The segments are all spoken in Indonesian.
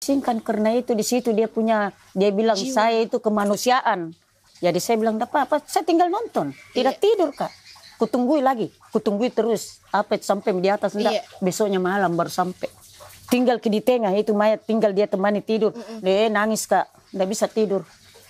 Singkan karena itu di situ dia bilang saya itu kemanusiaan. Jadi saya bilang enggak apa-apa, saya tinggal nonton, tidak tidur Kak. Kutunggui lagi, kutunggui terus sampai di atas enggak. Besoknya malam baru sampai. Tinggal di tengah itu mayat, tinggal dia temani tidur. Dia nangis Kak, enggak bisa tidur.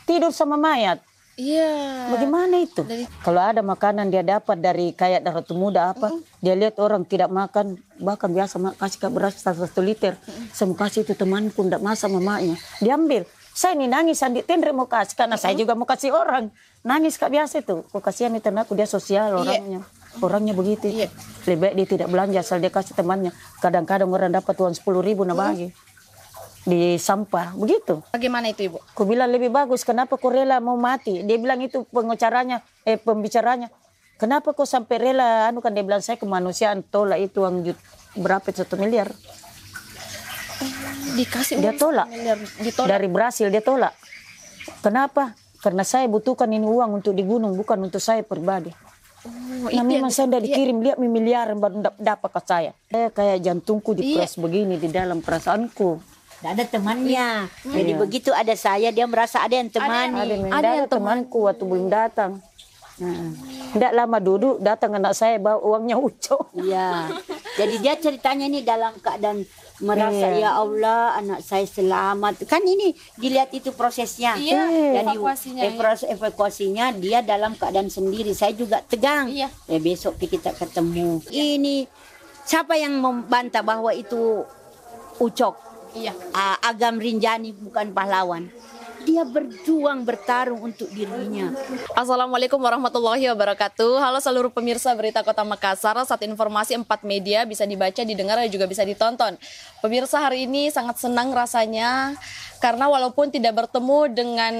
Tidur sama mayat. Iya. Bagaimana itu? Kalau ada makanan dia dapat dari kayak Ratu Muda dia lihat orang tidak makan, bahkan biasa kasih ke beras 1 liter. Saya mau kasih itu temanku, tidak masak mamanya. Diambil. Saya ini nangis, Andi Tendre mau kasih, karena saya juga mau kasih orang. Nangis Kak biasa itu. Kok kasihan itu anakku, dia sosial orangnya. Orangnya begitu. Lebih baik dia tidak belanja, asal dia kasih temannya. Kadang-kadang orang dapat uang 10.000 nah bagi. Di sampah, begitu. Bagaimana itu Ibu? Aku bilang lebih bagus, kenapa kau rela mau mati? Dia bilang itu pembicaranya. Kenapa kau sampai rela? Dia bilang saya kemanusiaan, tolak itu uang berapa 1 miliar. Dikasih dia tolak. Ditolak. Dari Brasil dia tolak. Kenapa? Karena saya butuhkan ini uang untuk di gunung, bukan untuk saya pribadi. Memang saya tidak dikirim, lihat miliar baru dapat ke saya. Saya kayak jantungku diperas begini di dalam perasaanku. Tidak ada temannya. Jadi begitu ada saya, dia merasa ada yang temani. Ada yang temanku waktu belum datang. Tidak lama duduk, datang anak saya bawa uangnya ucok. Iya. Jadi dia ceritanya ini dalam keadaan merasa ya Allah anak saya selamat. Kan ini dilihat itu prosesnya. Jadi evakuasinya dia dalam keadaan sendiri. Saya juga tegang. Besok kita ketemu. Ini siapa yang membantah bahwa itu ucok? Agam Rinjani bukan pahlawan. Dia berjuang, bertarung untuk dirinya. Assalamualaikum warahmatullahi wabarakatuh. Halo seluruh pemirsa Berita Kota Makassar. Saat informasi 4 media bisa dibaca, didengar, dan juga bisa ditonton. Pemirsa, hari ini sangat senang rasanya karena walaupun tidak bertemu dengan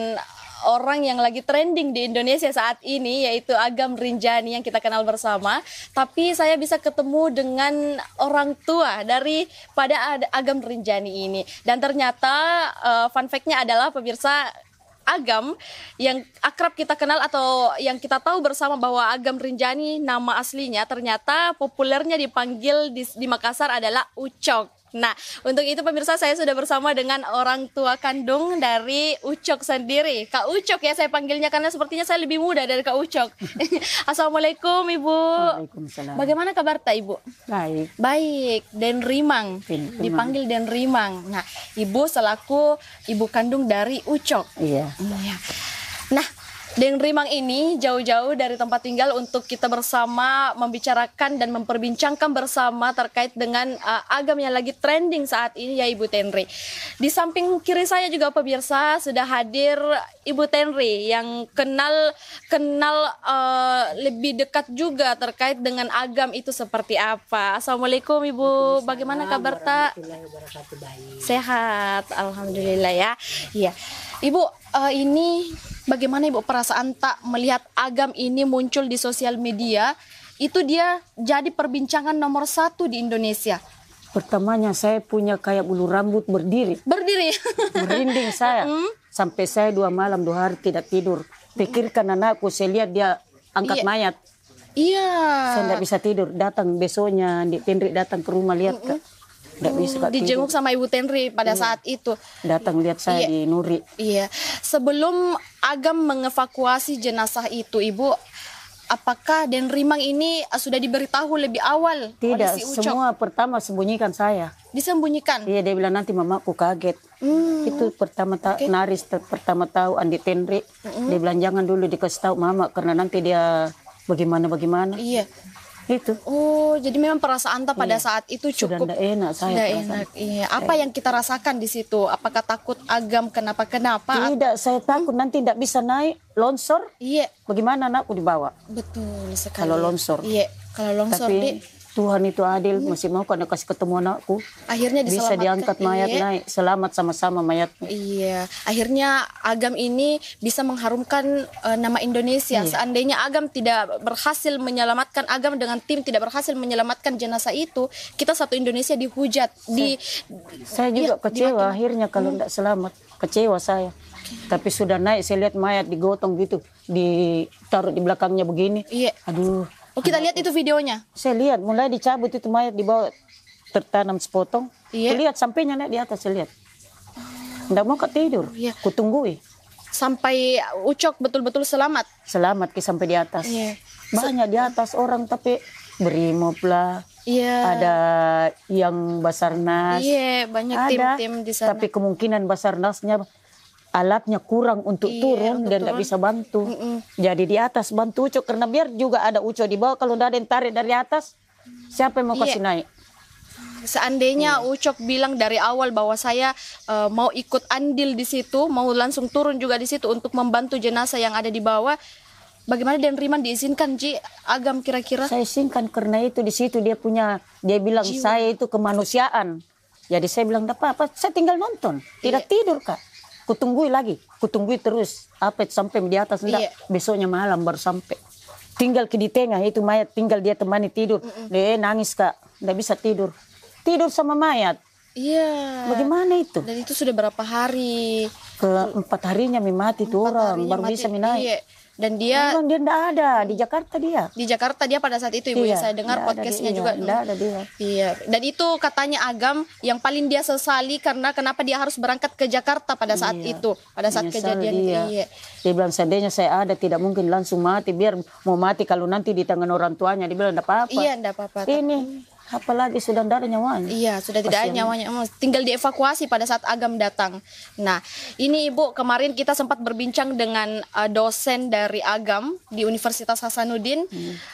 orang yang lagi trending di Indonesia saat ini, yaitu Agam Rinjani yang kita kenal bersama, tapi saya bisa ketemu dengan orang tua daripada Agam Rinjani ini. Dan ternyata fun fact-nya adalah pemirsa, Agam yang akrab kita kenal atau yang kita tahu bersama bahwa Agam Rinjani nama aslinya ternyata populernya dipanggil di Makassar adalah Ucok. Nah, untuk itu pemirsa, saya sudah bersama dengan orang tua kandung dari Ucok sendiri. Kak Ucok ya saya panggilnya karena sepertinya saya lebih muda dari Kak Ucok. Assalamualaikum Ibu. Waalaikumsalam. Bagaimana kabar tak Ibu? Baik. Baik, Den Rimang. Dipanggil Den Rimang. Nah, Ibu selaku ibu kandung dari Ucok. Iya. Nah, Den Rimang ini jauh-jauh dari tempat tinggal untuk kita bersama membicarakan dan memperbincangkan bersama terkait dengan Agam yang lagi trending saat ini ya Ibu Tenri. Di samping kiri saya juga pemirsa sudah hadir Ibu Tenri yang kenal lebih dekat juga terkait dengan Agam itu seperti apa. Assalamualaikum Ibu, bagaimana kabar tak? Sehat, alhamdulillah ya. Iya. Ibu, ini bagaimana Ibu perasaan tak melihat Agam ini muncul di sosial media? Itu dia jadi perbincangan nomor 1 di Indonesia. Pertamanya saya punya kayak bulu rambut berdiri. Merinding saya. Sampai saya 2 malam 2 hari tidak tidur. Pikirkan anakku, saya lihat dia angkat mayat. Iya. Saya tidak bisa tidur. Datang besoknya, Tendri datang ke rumah lihat Kak. Nggak bisa dijenguk sama Ibu Tenri pada saat itu. Datang lihat saya di Nuri. Iya. Sebelum Agam mengevakuasi jenazah itu, Ibu, apakah Den Rimang ini sudah diberitahu lebih awal? Tidak, si semua pertama sembunyikan saya. Disembunyikan? Iya, dia bilang nanti mamaku kaget. Itu pertama Naris pertama tahu Andi Tendri. Dia bilang jangan dulu dikasih tahu mama karena nanti dia bagaimana. Iya. Itu. Oh, jadi memang perasaan tak pada saat itu cukup. Sudah enak saya. Sudah enak. Iya. Apa yang kita rasakan di situ? Apakah takut Agam kenapa? Tidak, saya takut nanti tidak bisa naik, longsor. Iya. Bagaimana anakku dibawa? Betul sekali. Kalau longsor. Iya, kalau longsor. Tapi Tuhan itu adil, masih mau karena kasih ketemu anakku. Akhirnya diselamatkan. Bisa diangkat mayat naik, selamat sama-sama mayatnya. Iya, akhirnya Agam ini bisa mengharumkan nama Indonesia. Iya. Seandainya Agam tidak berhasil menyelamatkan, Agam dengan tim tidak berhasil menyelamatkan jenazah itu, kita satu Indonesia dihujat. Saya juga kecewa akhirnya kalau tidak selamat. Kecewa saya. Tapi sudah naik, saya lihat mayat digotong gitu, ditaruh di belakangnya begini. Iya. Aduh. Oh, kita lihat itu videonya. Saya lihat mulai dicabut itu mayat dibawa tertanam sepotong. Iya. Lihat sampainya naik di atas, saya lihat. Nggak mau kak tidur. Iya. Kutunggui. Sampai Ucok betul-betul selamat. Selamat ke sampai di atas. Iya. Banyak di atas orang tapi berimob lah. Iya. Ada yang Basarnas. Iya, banyak Ada. tim-tim di sana. Tapi kemungkinan Basarnasnya alatnya kurang untuk Iya, turun untuk dan tidak turun. bisa bantu. Jadi di atas bantu Ucok karena biar juga ada Ucok di bawah. Kalau tidak ada yang tarik dari atas, siapa yang mau kasih naik? Seandainya Ucok bilang dari awal bahwa saya mau ikut andil di situ, mau langsung turun juga di situ untuk membantu jenazah yang ada di bawah, bagaimana Dan Riman diizinkan Ji Agam kira-kira? Saya singkan karena itu di situ dia bilang saya itu kemanusiaan. Jadi saya bilang tidak apa-apa, saya tinggal nonton, tidak tidur kak. Kutunggui lagi, kutunggui terus sampai di atas enggak. Besoknya malam baru sampai. Tinggal di tengah itu mayat, tinggal dia temani tidur. Dia nangis kak, tidak bisa tidur. Tidur sama mayat. Iya. Bagaimana itu? Dan itu sudah berapa hari? Ke 4 harinya mati tuh orang, baru bisa naik. Iya. Dan dia Memang dia tidak ada di Jakarta dia. di Jakarta dia pada saat itu Ibu ya, saya dengar nggak ada podcastnya dia, juga. nggak ada dia. Iya. Dan itu katanya Agam yang paling dia sesali karena kenapa dia harus berangkat ke Jakarta pada saat itu, pada saat Menyesal kejadian dia. itu. Iya. Dia bilang seandainya saya ada tidak mungkin langsung mati, biar mau mati kalau nanti di tangan orang tuanya. Dia bilang tidak apa-apa. Iya, enggak apa-apa. Ini apalagi sudah tidak ada nyawanya. Iya, sudah tidak ada nyawanya. Tinggal dievakuasi pada saat Agam datang. Nah, ini Ibu, kemarin kita sempat berbincang dengan dosen dari Agam di Universitas Hasanuddin.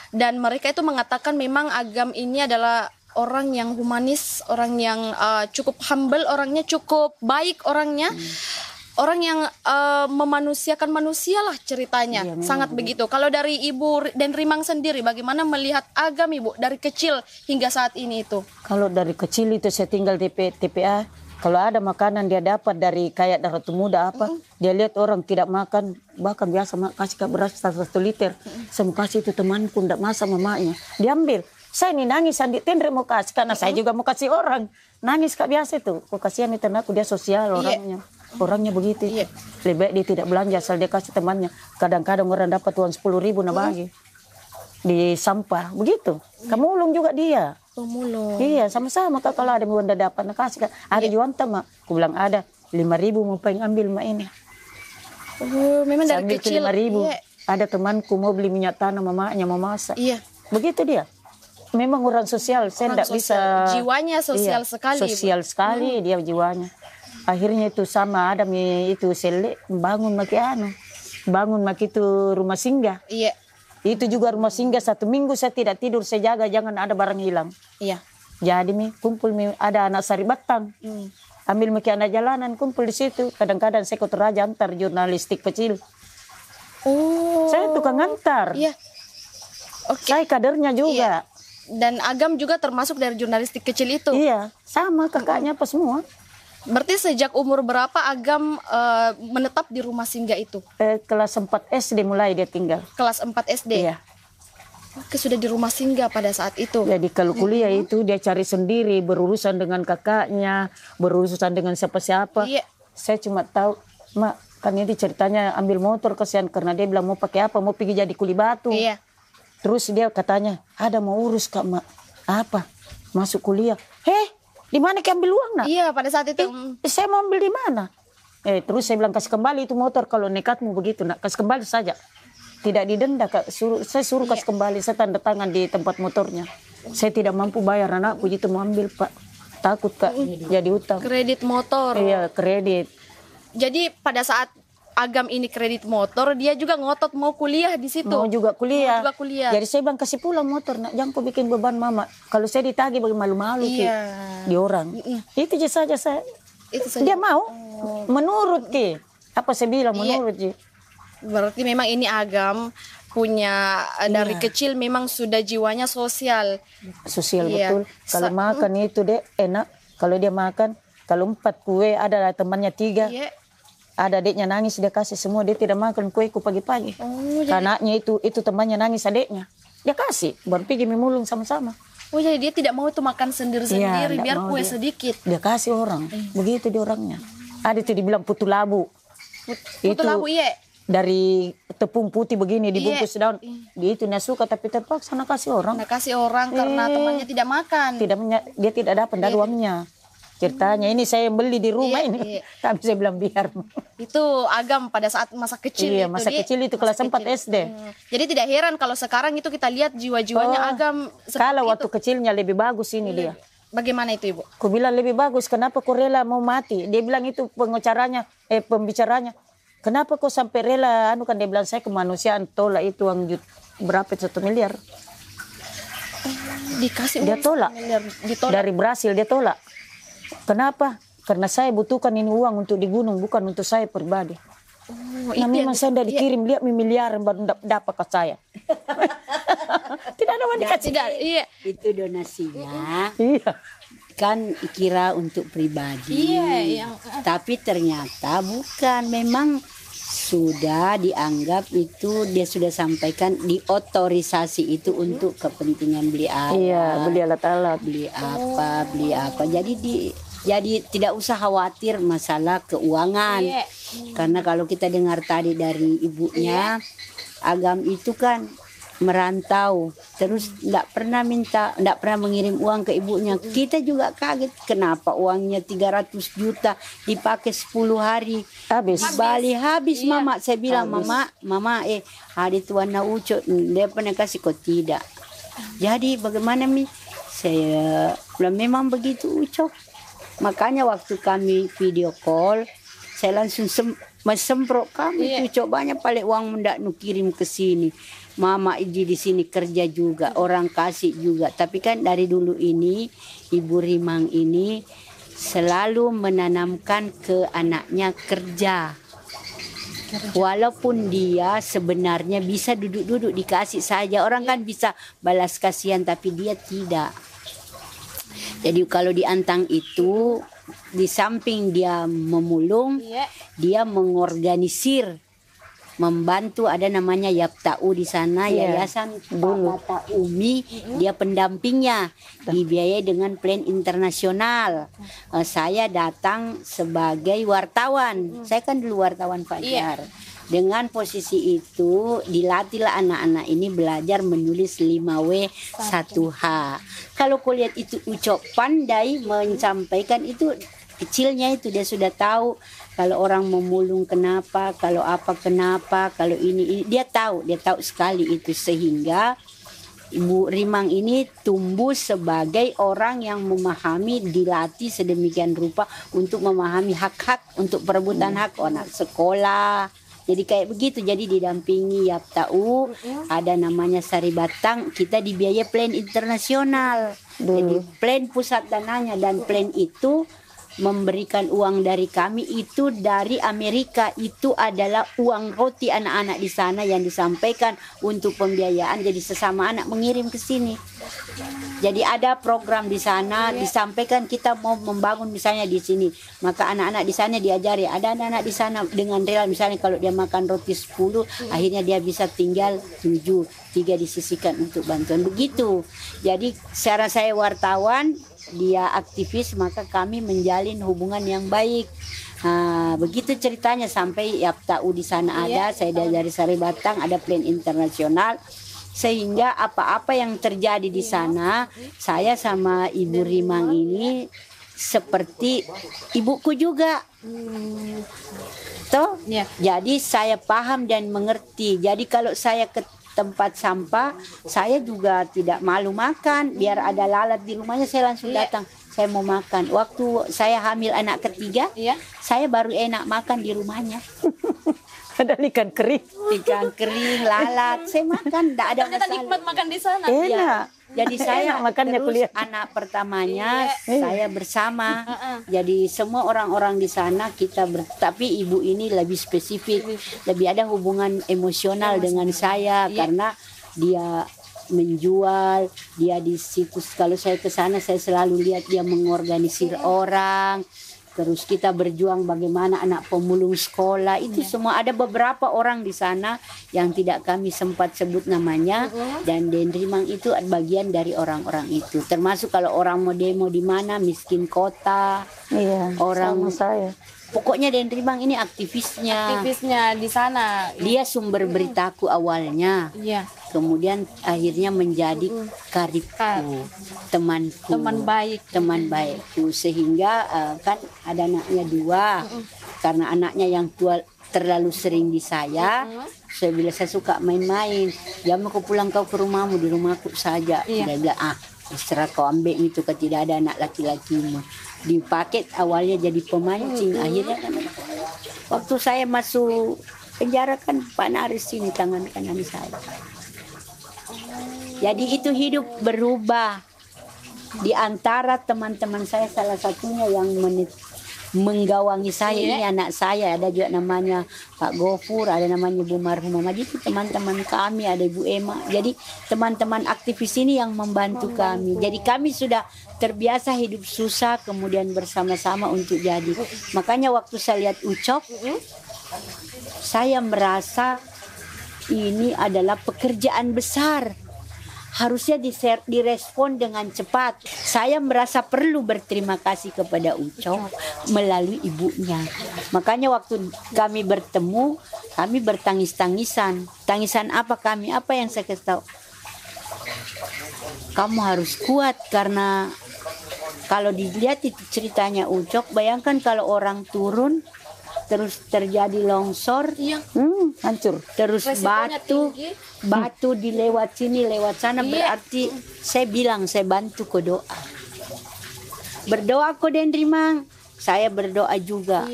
Dan mereka itu mengatakan memang Agam ini adalah orang yang humanis, orang yang cukup humble, orangnya cukup baik orangnya. Orang yang memanusiakan manusia lah ceritanya. Iya, Sangat begitu. Kalau dari Ibu dan Rimang sendiri, bagaimana melihat Agam Ibu dari kecil hingga saat ini itu? Kalau dari kecil itu saya tinggal di TPA, kalau ada makanan dia dapat dari kayak Daratul Muda dia lihat orang tidak makan, bahkan biasa kasih beras 1 liter. Saya mau kasih itu temanku, tidak masak mamanya. Diambil. Saya ini nangis, Andi Tendre mau kasih, karena saya juga mau kasih orang. Nangis kak biasa itu. Kok kasihan itu anakku, dia sosial orangnya. Orangnya begitu. Lebih baik dia tidak belanja asal dia kasih temannya. Kadang-kadang orang dapat uang 10.000 nah bagi. Di sampah. Begitu. Pemulung juga dia. Pemulung. Iya sama-sama kak. Kalau ada yang dapat nah kasih kak. Ada jual mak. Aku bilang ada. 5.000 mau pengen ambil mak ini. Oh, memang dari Sambil kecil. 5.000. Iya. Ada temanku mau beli minyak tanah mamanya mau masak. Iya. Begitu dia. Memang orang sosial. Saya tidak bisa. Jiwanya sosial sekali. Sosial sekali dia jiwanya. Akhirnya itu sama Adam itu bangun maki itu rumah singgah. Iya. Itu juga rumah singgah 1 minggu saya tidak tidur, saya jaga jangan ada barang hilang. Iya. Jadi kumpul ada anak sari batang. Ambil maki anak jalanan kumpul di situ. Kadang-kadang saya ikut raja antar jurnalistik kecil. Oh. Saya tukang antar. Iya. Oke. Saya kadernya juga. Dan Agam juga termasuk dari jurnalistik kecil itu. Iya, sama kakaknya apa semua. Berarti sejak umur berapa Agam menetap di rumah singgah itu? Kelas 4 SD mulai dia tinggal. Kelas 4 SD? Iya. Oke, sudah di rumah singgah pada saat itu. Jadi kalau kuliah itu dia cari sendiri, berurusan dengan kakaknya, berurusan dengan siapa-siapa. Iya. Saya cuma tahu, mak, kan ini ceritanya ambil motor kasihan karena dia bilang mau pakai apa, mau pergi jadi kuli batu. Iya. Terus dia katanya, ada mau urus kak mak. Apa? Masuk kuliah. Di mana ambil uang nak? Iya, pada saat itu. Saya mau ambil di mana? Terus saya bilang kasih kembali itu motor kalau nekatmu begitu nak, kasih kembali saja. Tidak didenda kak, saya suruh kasih kembali, saya tanda tangan di tempat motornya. Saya tidak mampu bayar anakku itu mau ambil pak, takut kak jadi utang. Kredit motor. Iya kredit. Jadi pada saat Agam ini kredit motor, dia juga ngotot mau kuliah di situ. Mau juga kuliah. Mau juga kuliah. Jadi saya bilang kasih pulang motor nak, jangan kau bikin beban mama. Kalau saya ditagih bagi malu-malu di orang. Itu saja saya. Itu saja. Dia mau menurut ki. Apa saya bilang menurut ji. Berarti memang ini Agam punya dari kecil memang sudah jiwanya sosial. Sosial betul. Kalau makan itu deh enak. Kalau dia makan, kalau 4 kue ada temannya 3. Iya. Ada adiknya nangis dia kasih semua, dia tidak makan kueku pagi-pagi. Anaknya itu temannya nangis adiknya. Dia kasih, baru pergi memulung sama-sama. Oh jadi dia tidak mau itu makan sendiri-sendiri biar kue sedikit. Dia kasih orang, begitu dia orangnya. Ada itu dibilang putu labu. Putu labu iya. Dari tepung putih begini dibungkus daun. Itu dia suka tapi terpaksa nak kasih orang. Nak kasih orang karena temannya tidak makan. Dia tidak dapat dari uangnya. ceritanya. Ini saya yang beli di rumah Iya, ini. iya. Tapi saya bilang biar. Itu Agam pada saat masa kecil Iya, itu. masa kecil itu kelas 4 SD. Jadi tidak heran kalau sekarang itu kita lihat jiwa-jiwanya Agam seperti Kalau waktu itu. kecilnya lebih bagus ini dia. Bagaimana itu Ibu? Aku bilang lebih bagus, kenapa kau rela mau mati? Dia bilang itu pembicaranya. Kenapa kau sampai rela? Anu kan dia bilang saya kemanusiaan tolak itu uang berapa 1 miliar. Dikasih Dia uang tolak. 1 miliar, ditolak. Dari Brasil dia tolak. Kenapa? Karena saya butuhkan ini uang untuk di gunung, bukan untuk saya pribadi. Oh, Nah, memang saya tidak dikirim, lihat miliaran baru dapat ke saya. Tidak ada wanita Tidak, iya. Itu donasinya Iya. kan kira untuk pribadi. Iya, yang Tapi ternyata bukan, memang sudah dianggap itu dia sudah sampaikan diotorisasi itu untuk kepentingan beli alat. Iya, beli alat-alat. Beli apa. Jadi tidak usah khawatir masalah keuangan. Iya. Karena kalau kita dengar tadi dari ibunya, Agam itu kan merantau, terus tidak pernah mengirim uang ke ibunya. Kita juga kaget kenapa uangnya 300 juta dipakai 10 hari. Habis. Di Bali habis. Mama, saya bilang mama hari tuan na uco dia pernah kasih kok tidak. Jadi bagaimana saya bilang memang begitu uco. Makanya waktu kami video call, saya langsung semprot kami cucok banyak paling uang mendak nu kirim ke sini. Mama Iji di sini kerja juga, orang kasih juga. Tapi kan dari dulu ini Ibu Rimang ini selalu menanamkan ke anaknya kerja. Walaupun dia sebenarnya bisa duduk-duduk dikasih saja. Orang kan bisa balas kasihan tapi dia tidak. Jadi kalau di Antang itu di samping dia memulung, dia mengorganisir, membantu, ada namanya Yaptau di sana, Yayasan Pak Umi, dia pendampingnya, dibiayai dengan plan internasional. Saya datang sebagai wartawan, saya kan dulu wartawan Fajar. Dengan posisi itu dilatihlah anak-anak ini belajar menulis 5W 1H. Kalau kau lihat itu Ucok pandai menyampaikan itu, kecilnya itu dia sudah tahu kalau orang memulung kenapa, kalau apa kenapa, kalau ini dia tahu sekali itu, sehingga Ibu Rimang ini tumbuh sebagai orang yang memahami, dilatih sedemikian rupa untuk memahami hak-hak, untuk perebutan hak anak sekolah. Jadi kayak begitu, jadi didampingi Yaptau, ada namanya Sari Batang, kita dibiayai plan internasional. Jadi plan pusat dananya, dan plan itu memberikan uang dari kami itu dari Amerika, itu adalah uang roti anak-anak di sana yang disampaikan untuk pembiayaan. Jadi sesama anak mengirim ke sini. Jadi ada program di sana disampaikan kita mau membangun misalnya di sini, maka anak-anak di sana diajari. Ada anak-anak di sana dengan rela, misalnya kalau dia makan roti 10, akhirnya dia bisa tinggal 7, 3 disisihkan untuk bantuan. Begitu. Jadi secara saya wartawan, dia aktivis, maka kami menjalin hubungan yang baik. Begitu ceritanya sampai Yaptau di sana ada, saya dari Sari Batang, ada plan internasional, sehingga apa-apa yang terjadi di sana, saya sama Ibu Rimang ini seperti ibuku juga. Toh? Jadi saya paham dan mengerti. Jadi kalau saya ke tempat sampah, saya juga tidak malu makan. Biar ada lalat di rumahnya, saya langsung datang. Saya mau makan. Waktu saya hamil anak ketiga, saya baru enak makan di rumahnya. Ada ikan kering. Ikan kering, lalat, saya makan, tidak ada ternyata masalah. nikmat makan di sana. Enak. Jadi saya makannya terus kuliah. anak pertamanya saya bersama. Jadi semua orang-orang di sana kita tapi ibu ini lebih spesifik, lebih ada hubungan emosional dengan saya karena dia menjual, dia di situs. Kalau saya ke sana saya selalu lihat dia mengorganisir orang. Terus kita berjuang bagaimana anak pemulung sekolah itu semua. Ada beberapa orang di sana yang tidak kami sempat sebut namanya, dan Den Rimang itu bagian dari orang-orang itu. Termasuk kalau orang mau demo di mana, miskin kota, Iya, orang sama saya. Pokoknya Den Rimang ini aktivisnya. Aktivisnya di sana. Dia sumber beritaku awalnya. Iya. Kemudian akhirnya menjadi karibku, temanku. Teman baikku. Sehingga kan ada anaknya 2. Karena anaknya yang tua terlalu sering di saya bila saya suka main-main. Jam aku pulang kau ke rumahmu, di rumahku saja. Dia bilang, istirahat kau ambil itu, tidak ada anak laki-lakimu. Dipakai awalnya jadi pemancing, akhirnya kan waktu saya masuk penjara kan Pak Naris ini tangan kanan saya. Jadi itu hidup berubah. Di antara teman-teman saya salah satunya yang menggawangi saya ini anak saya, ada juga namanya Pak Gofur, ada namanya Bu Marhumah. Jadi itu teman-teman kami, ada Ibu Ema. Jadi teman-teman aktivis ini yang membantu kami. Jadi kami sudah terbiasa hidup susah kemudian bersama-sama untuk jadi. Makanya waktu saya lihat Ucok, saya merasa ini adalah pekerjaan besar. Harusnya direspon dengan cepat. Saya merasa perlu berterima kasih kepada Ucok melalui ibunya. Makanya waktu kami bertemu, kami bertangis-tangisan. Tangisan apa kami? Apa yang saya kasih tahu? Kamu harus kuat karena kalau dilihat itu ceritanya Ucok, bayangkan kalau orang turun terus terjadi longsor, hancur. Terus batu dilewat sini, lewat sana, berarti saya bilang saya bantu ke doa. Berdoa kok Den Rimang, saya berdoa juga.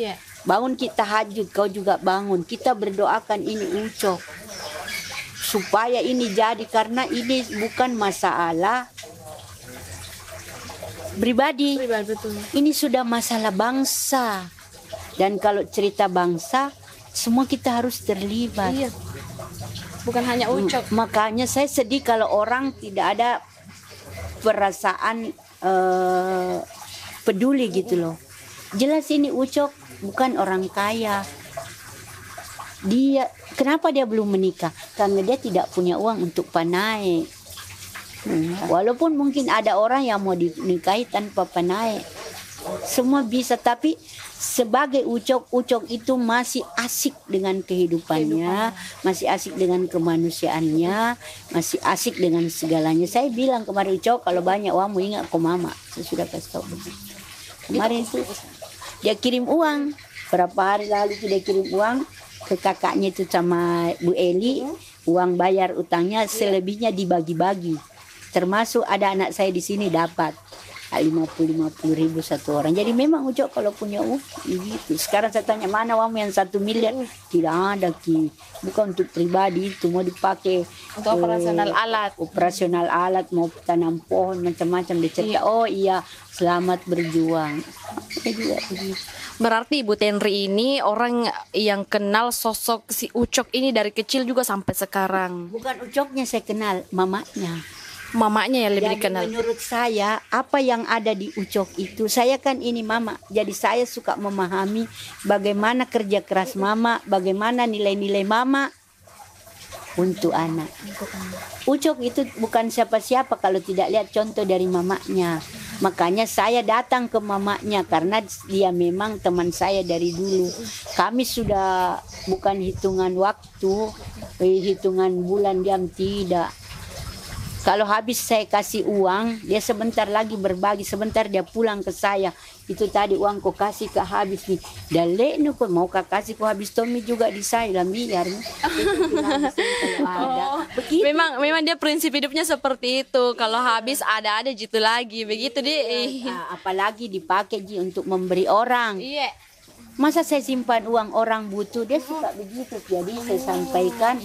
Bangun kita tahajud, kau juga bangun. Kita berdoakan ini Ucok supaya ini jadi, karena ini bukan masalah pribadi. Ini sudah masalah bangsa. Dan kalau cerita bangsa, semua kita harus terlibat. Bukan hanya Ucok. Makanya saya sedih kalau orang tidak ada perasaan peduli gitu loh. Jelas ini Ucok bukan orang kaya. Kenapa dia belum menikah? Karena dia tidak punya uang untuk panai. Walaupun mungkin ada orang yang mau dinikahi tanpa panai. Semua bisa, tapi sebagai Ucok itu masih asik dengan kehidupannya, masih asik dengan kemanusiaannya, masih asik dengan segalanya. Saya bilang kemarin, Ucok, kalau banyak uangmu ingat ke mama. Saya sudah kasih tahu begitu. Kemarin itu dia kirim uang, berapa hari lalu itu dia kirim uang ke kakaknya itu sama Bu Eli, uang bayar utangnya, selebihnya dibagi-bagi. Termasuk ada anak saya di sini dapat 50 ribu satu orang. Jadi memang Ucok kalau punya uang gitu. Sekarang saya tanya, mana uang yang 1 miliar? Tidak ada Ki. Bukan untuk pribadi, itu mau dipakai untuk operasional alat, mau tanam pohon macam-macam. Dia cerita, oh iya, selamat berjuang. Berarti Ibu Tenri ini orang yang kenal sosok si Ucok ini dari kecil juga sampai sekarang. Bukan Ucoknya saya kenal, mamanya. Mamanya yang lebih dikenal. Menurut saya, apa yang ada di Ucok itu, saya kan ini mama, jadi saya suka memahami bagaimana kerja keras mama, bagaimana nilai-nilai mama untuk anak. Ucok itu bukan siapa-siapa kalau tidak lihat contoh dari mamanya. Makanya saya datang ke mamanya karena dia memang teman saya dari dulu. Kami sudah bukan hitungan waktu, hitungan bulan jam, tidak. Kalau habis saya kasih uang, dia sebentar lagi berbagi, sebentar dia pulang ke saya. Itu tadi uang kau kasih ke habis nih. Dalek nu kau mau kau kasih kau habis Tommy juga di saya lah biar. Memang dia prinsip hidupnya seperti itu. Kalau habis ada gitu lagi, begitu dia. Apalagi dipakai untuk memberi orang. Iya. Masa saya simpan uang orang butuh, dia suka begitu. Jadi saya sampaikan,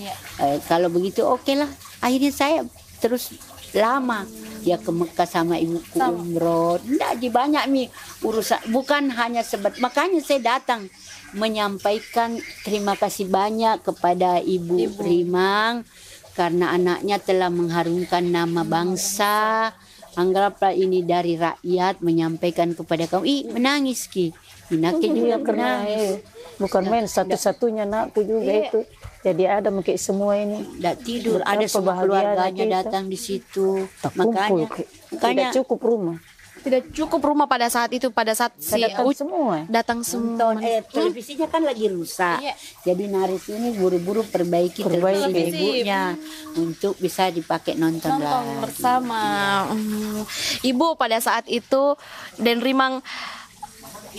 kalau begitu oke lah. Akhirnya saya terus lama dia ke Mekah sama ibuku umroh. Nggak banyak nih urusan, bukan hanya sebat. Makanya saya datang menyampaikan terima kasih banyak kepada Ibu Rimang karena anaknya telah mengharumkan nama bangsa. Anggaplah ini dari rakyat menyampaikan kepada kamu. Menangis Ki. Inake juga menangis. Bukan main satu-satunya nakku juga itu. Jadi ada mungkin semua ini. Tidak tidur, ada semua keluarganya datang di situ. Makanya cukup rumah. Tidak cukup rumah pada saat itu, pada saat si Datang semua. datang semua. Televisinya kan lagi rusak. Iya. Jadi Naris ini buru-buru perbaiki televisi ibunya untuk bisa dipakai nonton lagi. Bersama. Ibu pada saat itu dan Rimang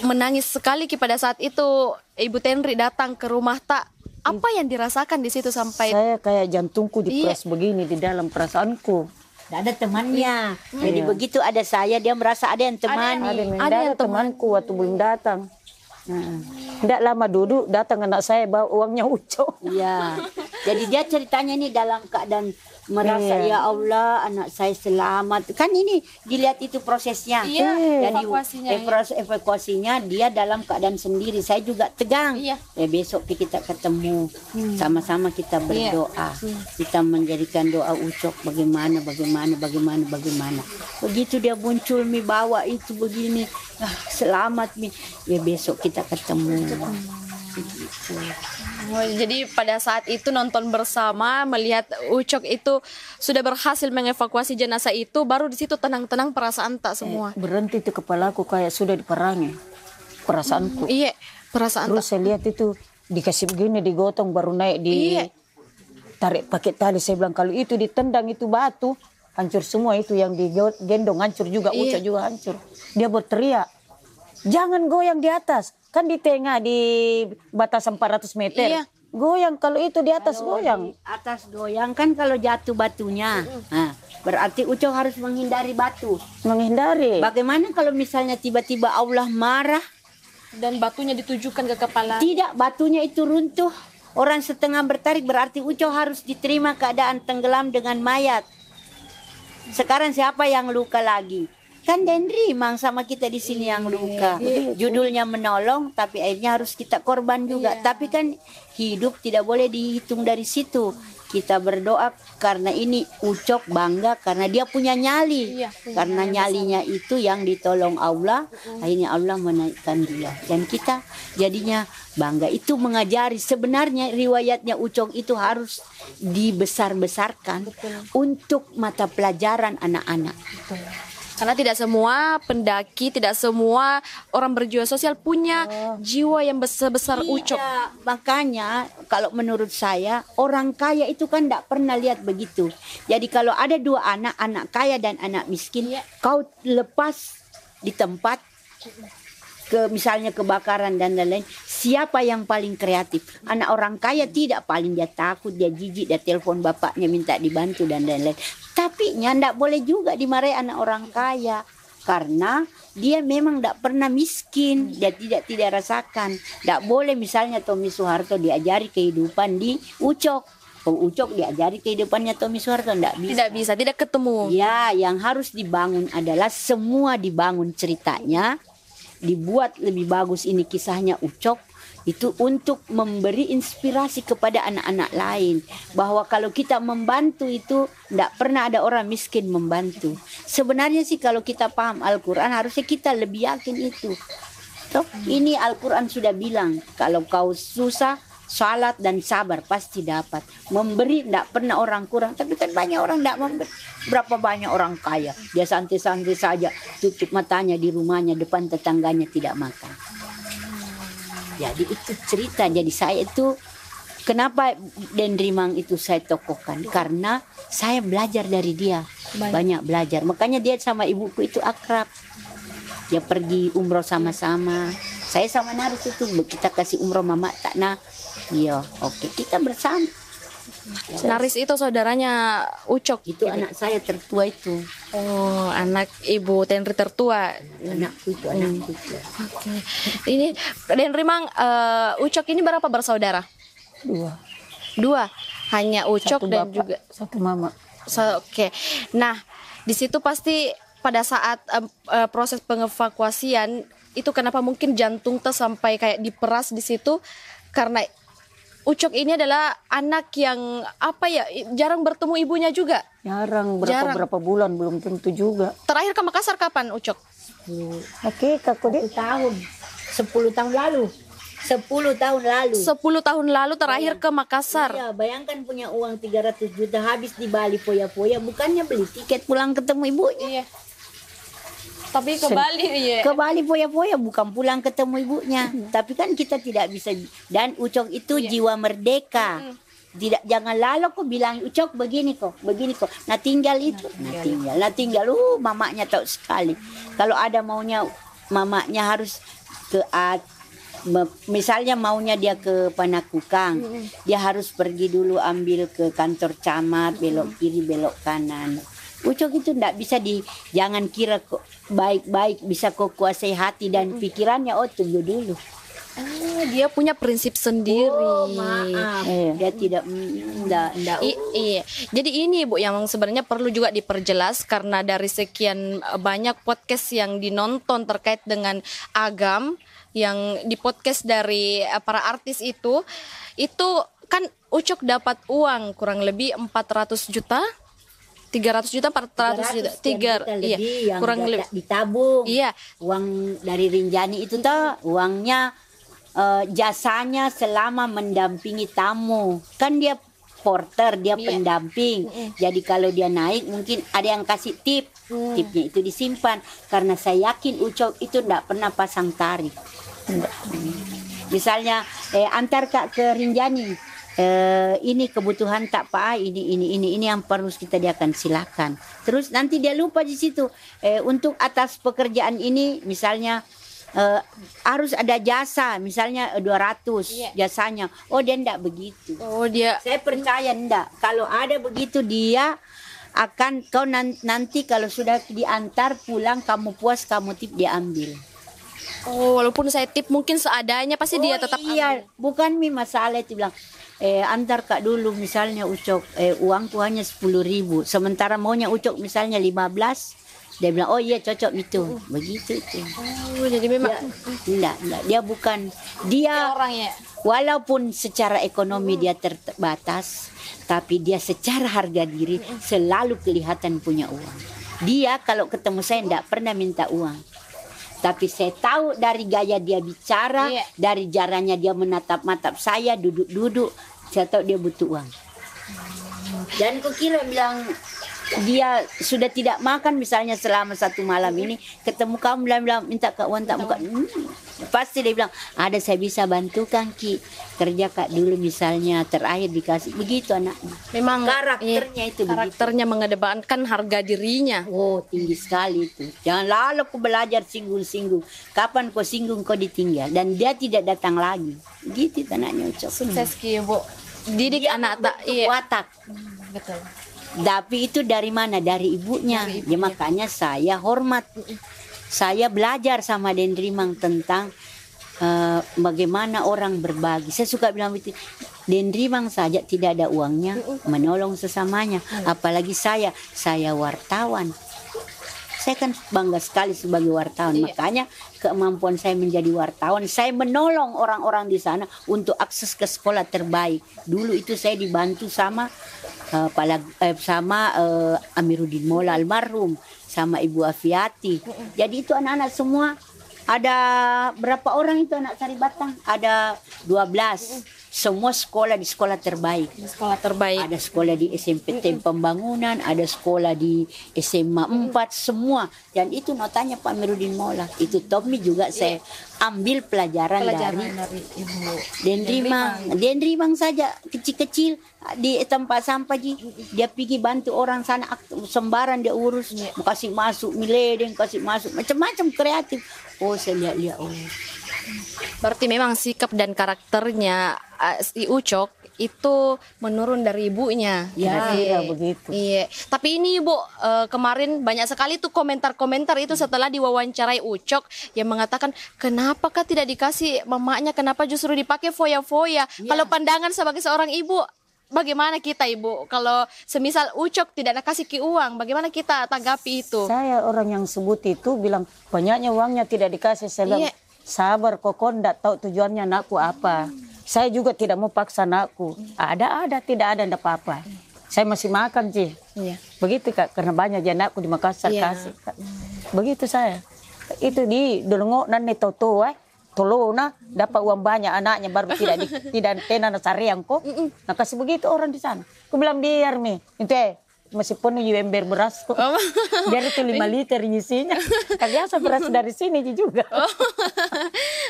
menangis sekali pada saat itu Ibu Tenri datang ke rumah tak. Apa yang dirasakan di situ sampai Saya kayak jantungku diperas begini di dalam perasaanku. Nggak ada temannya. Jadi begitu ada saya, dia merasa ada yang temani. Ada temanku waktu belum datang. Tidak lama duduk datang anak saya bawa uangnya Ucok. Iya. Jadi dia ceritanya ini dalam keadaan merasa ya Allah anak saya selamat. Kan ini dilihat itu prosesnya. Iya, Jadi proses evakuasinya dia dalam keadaan sendiri. Saya juga tegang. Iya. Ya besok kita ketemu sama-sama kita berdoa. Kita menjadikan doa Ucok bagaimana. Begitu dia muncul mi bawa itu begini. Selamat mi. Ya besok kita ketemu. Begitu. jadi pada saat itu nonton bersama melihat Ucok itu sudah berhasil mengevakuasi jenazah itu, baru di situ tenang-tenang perasaan tak semua. Berhenti itu kepalaku kayak sudah diperangi perasaanku. Iya, perasaan Terus saya lihat itu dikasih begini digotong baru naik di tarik pakai tali. Saya bilang kalau itu ditendang itu batu hancur semua, itu yang digendong hancur juga, Ucok juga hancur. Dia berteriak, jangan goyang di atas. Kan di tengah di batas 400 meter. Iya. Goyang kalau itu di atas goyang. Di atas goyang kan kalau jatuh batunya. Nah, berarti Ucok harus menghindari batu. Menghindari. Bagaimana kalau misalnya tiba-tiba Allah marah? dan batunya ditujukan ke kepala. Tidak, batunya itu runtuh. Orang setengah bertarik berarti Ucok harus diterima keadaan tenggelam dengan mayat. Sekarang siapa yang luka lagi? Kan Dendri mang sama kita di sini yang luka. Judulnya menolong, tapi akhirnya harus kita korban juga. Tapi kan hidup tidak boleh dihitung dari situ. Kita berdoa karena ini Ucok bangga karena dia punya nyali. Karena nyalinya itu yang ditolong Allah, akhirnya Allah menaikkan dia. Dan kita jadinya bangga. Itu mengajari sebenarnya riwayatnya Ucok itu harus dibesar-besarkan untuk mata pelajaran anak-anak. Karena tidak semua pendaki, tidak semua orang berjiwa sosial punya jiwa yang sebesar Ucok. Iya, makanya kalau menurut saya orang kaya itu kan tidak pernah lihat begitu. Jadi kalau ada dua anak, anak kaya dan anak miskin, kau lepas di tempat misalnya kebakaran dan lain-lain, siapa yang paling kreatif? Anak orang kaya tidak, paling dia takut, dia jijik, dia telepon bapaknya minta dibantu dan lain-lain. Tapi tidak boleh juga dimarahi anak orang kaya karena dia memang tidak pernah miskin, dia tidak rasakan. Tidak boleh misalnya Tommy Soeharto diajari kehidupan di Ucok. Ucok diajari kehidupannya Tommy Soeharto, tidak bisa. Tidak bisa, tidak ketemu. Ya, yang harus dibangun adalah semua dibangun ceritanya, dibuat lebih bagus ini kisahnya Ucok. Itu untuk memberi inspirasi kepada anak-anak lain. Bahwa kalau kita membantu itu tidak pernah ada orang miskin membantu. Sebenarnya sih kalau kita paham Al-Quran harusnya kita lebih yakin itu. Toh, ini Al-Quran sudah bilang kalau kau susah, salat dan sabar pasti dapat. Memberi tidak pernah orang kurang. Tapi kan banyak orang tidak memberi. Berapa banyak orang kaya. Dia santai-santai saja tutup matanya di rumahnya depan tetangganya tidak makan. Jadi itu cerita. Jadi saya itu kenapa Dendri Mang itu saya tokohkan karena saya belajar dari dia, banyak belajar. Makanya dia sama ibuku itu akrab. Dia pergi umroh sama-sama. Saya sama Naris itu kita kasih umroh mama takna. Iya, oke kita bersama. Naris itu saudaranya Ucok. Itu anak saya tertua itu. Oh, anak Ibu Tenri tertua. Anakku itu anakku itu. Oke. Ini Dendri Mang, Ucok ini berapa bersaudara? Dua. Hanya Ucok Satu dan bapak, juga satu mama. Oke. Nah, di situ pasti pada saat proses pengevakuasian itu kenapa mungkin jantung teh sampai kayak diperas di situ karena Ucok ini adalah anak yang apa ya, jarang bertemu ibunya juga. Jarang, Jarang. berapa bulan belum tentu juga. Terakhir ke Makassar kapan Ucok? Oke, Kak Kode. 10 tahun lalu. 10 tahun lalu. 10 tahun lalu terakhir ke Makassar. Iya, bayangkan punya uang 300 juta habis di Bali foya-foya, bukannya beli tiket pulang ketemu ibunya. Iya. Tapi ke Bali ya. Ke Bali foya-foya, bukan pulang ketemu ibunya. Tapi kan kita tidak bisa. Dan Ucok itu jiwa merdeka. Tidak, jangan lalu kok bilang Ucok begini kok. Nah tinggal itu. Nah tinggal. Mamanya tahu sekali. Kalau ada maunya mamanya harus ke misalnya maunya dia ke Panakukang, dia harus pergi dulu ambil ke kantor camat, belok kiri belok kanan. Ucok itu enggak bisa jangan kira kok baik-baik bisa kok kuasai hati dan pikirannya. Tunggu dulu. Dia punya prinsip sendiri. Maaf. Dia tidak enggak. Iya. Jadi ini Bu yang sebenarnya perlu juga diperjelas, karena dari sekian banyak podcast yang dinonton terkait dengan agam, yang di podcast dari para artis itu kan Ucok dapat uang kurang lebih 400 juta. 300 juta, 400 juta, iya, kurang lebih ditabung. Iya. Uang dari Rinjani itu tuh uangnya jasanya selama mendampingi tamu. Kan dia porter, dia pendamping. Jadi kalau dia naik mungkin ada yang kasih tip. Tipnya itu disimpan. Karena saya yakin Ucok itu enggak pernah pasang tarif. Misalnya antar Kak ke Rinjani, ini kebutuhan tak Pak, ini yang perlu kita diakan, silakan. Terus nanti dia lupa di situ untuk atas pekerjaan ini misalnya harus ada jasa, misalnya 200 jasanya. Dia enggak begitu. Saya percaya enggak. Kalau ada begitu dia akan nanti kalau sudah diantar pulang kamu puas, kamu tip dia ambil. Walaupun saya tip mungkin seadanya pasti dia tetap ambil. Bukan masalah itu bilang antar Kak dulu misalnya Ucok uangku hanya 10.000, sementara maunya Ucok misalnya 15, dia bilang iya cocok itu. Begitu itu. Jadi memang enggak, dia bukan dia orangnya. Walaupun secara ekonomi dia terbatas, tapi dia secara harga diri selalu kelihatan punya uang. Dia kalau ketemu saya enggak pernah minta uang. Tapi saya tahu dari gaya dia bicara, dari jaranya dia menatap-matap saya, duduk-duduk, saya tahu dia butuh uang. Dan kukira bilang dia sudah tidak makan misalnya selama 1 malam ini, ketemu kamu bilang minta Kak uang tak buka. Pasti dia bilang ada, saya bisa bantu Kang Ki, kerja Kak dulu misalnya, terakhir dikasih. Begitu anaknya. Memang karakternya itu karakternya mengedepankan harga dirinya. Tinggi sekali itu. Jangan lalu kau belajar singgung-singgung. Kapan kau singgung kau ditinggal dan dia tidak datang lagi. Gitu anaknya Ucok. Sukses Ki Bu. Didik anak tak watak. Betul. Tapi itu dari mana? Dari ibunya. Ya, makanya saya hormat. Saya belajar sama Den Rimang tentang bagaimana orang berbagi. Saya suka bilang begitu. Den Rimang saja tidak ada uangnya menolong sesamanya. Apalagi saya wartawan. Saya kan bangga sekali sebagai wartawan. Makanya kemampuan saya menjadi wartawan, saya menolong orang-orang di sana untuk akses ke sekolah terbaik. Dulu itu saya dibantu sama Amiruddin Mola almarhum, sama Ibu Afiati. Jadi itu anak-anak semua, ada berapa orang itu anak Sari Batang? Ada 12. Semua sekolah di sekolah terbaik. Sekolah terbaik. Ada sekolah di SMPT Pembangunan, ada sekolah di SMA 4, semua. Dan itu notanya Pak Amiruddin Mola. Itu Tommy juga saya ambil pelajaran dari Ibu Den Rimang saja kecil-kecil di tempat sampah dia pergi bantu orang sana, sembaran dia urus, kasih masuk miledeng, kasih masuk macam-macam kreatif. Saya lihat Berarti memang sikap dan karakternya si Ucok itu menurun dari ibunya. Kira-kira begitu. Iya. Tapi ini Ibu, kemarin banyak sekali tuh komentar-komentar itu setelah diwawancarai Ucok yang mengatakan kenapa kah tidak dikasih mamanya, kenapa justru dipakai foya-foya. Kalau pandangan sebagai seorang ibu, bagaimana kita Ibu? Kalau semisal Ucok tidak kasih ki uang, bagaimana kita tanggapi itu? Saya orang yang sebut itu bilang banyaknya uangnya tidak dikasih. Saya bilang sabar kokon, tidak tahu tujuannya anakku apa. Saya juga tidak mau paksa anakku. Ada, tidak ada, tidak apa-apa. Saya masih makan sih. Begitu Kak, karena banyak anakku di Makassar kasih. Kak. Begitu saya. Itu di dolongok dan itu tolona dapat uang banyak anaknya baru tidak kena sariang kok. Nah kasih begitu orang di sana. Aku bilang biar itu masih penuh ember beras kok. Biar itu 5 liter isinya. Kan biasa beras dari sini juga.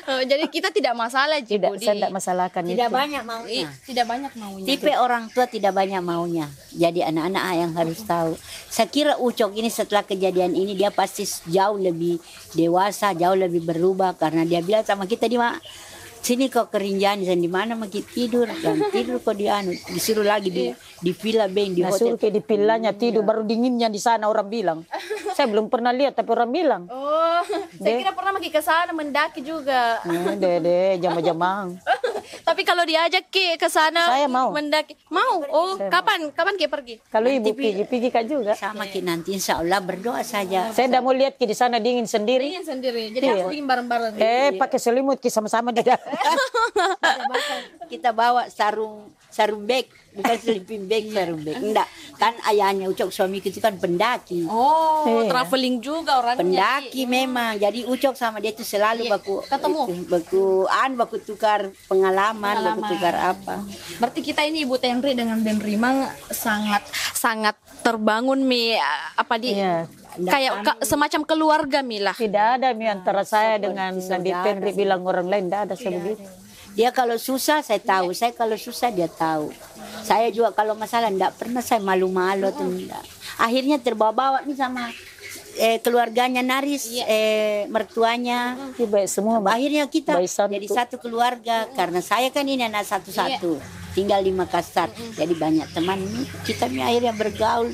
Jadi kita tidak masalah, Ji, Tidak, Budi. saya tidak masalahkan Tidak itu. banyak maunya. Tidak banyak maunya. Tipe orang tua tidak banyak maunya. Jadi anak-anak yang harus tahu. Saya kira Ucok ini setelah kejadian ini dia pasti jauh lebih dewasa, jauh lebih berubah karena dia bilang sama kita sini kok kerinjaan di mana mau tidur dan tidur kok disuruh lagi di villa beng di Nah, hotel. suruh kayak di villanya tidur baru dinginnya di sana orang bilang. Saya belum pernah lihat tapi orang bilang. Oh, saya kira pernah pergi ke sana mendaki juga. Dede, jama-jamang. Tapi kalau diajak ke sana Saya mau. mendaki. Mau? Oh, kapan Ki pergi? Kalau ibu pergi Kak juga. Sama Ki nanti insya Allah berdoa saja. Saya tidak mau lihat Ki di sana dingin sendiri. Ingin sendiri. Jadi harus bikin bareng-bareng. Pakai selimut Ki sama-sama di dalam. Kita bawa sarung bag, bukan sleeping bag, sarung bag. Enggak, kan ayahnya Ucok suamiku itu kan pendaki. Oh, traveling juga orangnya. Pendaki memang. Jadi Ucok sama dia itu selalu ketemu. baku tukar pengalaman, baku tukar apa. Berarti kita ini Ibu Tenri dengan Den Rimang sangat terbangun Iya. kayak semacam keluarga lah. Tidak ada antara saya dengan Nandi Tenri bilang orang lain, tidak ada saya begitu. Dia kalau susah saya tahu, saya kalau susah dia tahu. Saya juga kalau masalah enggak pernah saya malu-malu tuh enggak. Akhirnya terbawa-bawa nih sama keluarganya Naris, mertuanya. Iya, baik semua, Mbak. Akhirnya kita Baik satu. jadi satu keluarga karena saya kan ini anak satu-satu. Tinggal di Makassar. Jadi banyak teman nih. Kita nih akhirnya bergaul,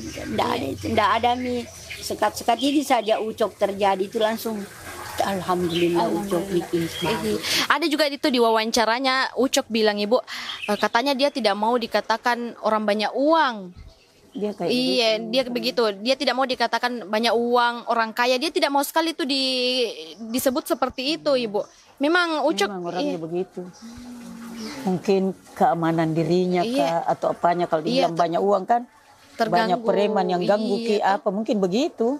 enggak ada nih sekat-sekat ini saja Ucok terjadi itu langsung alhamdulillah Ucok bikin semangat. Ada juga itu di wawancaranya Ucok bilang Ibu, katanya dia tidak mau dikatakan orang banyak uang. Dia kayak Dia begitu. Dia tidak mau dikatakan banyak uang, orang kaya. Dia tidak mau sekali itu disebut seperti itu, Ibu. Memang Ucok memang orangnya begitu. Mungkin keamanan dirinya atau apanya kalau dibilang banyak uang kan terganggu. banyak preman yang ganggu apa mungkin begitu.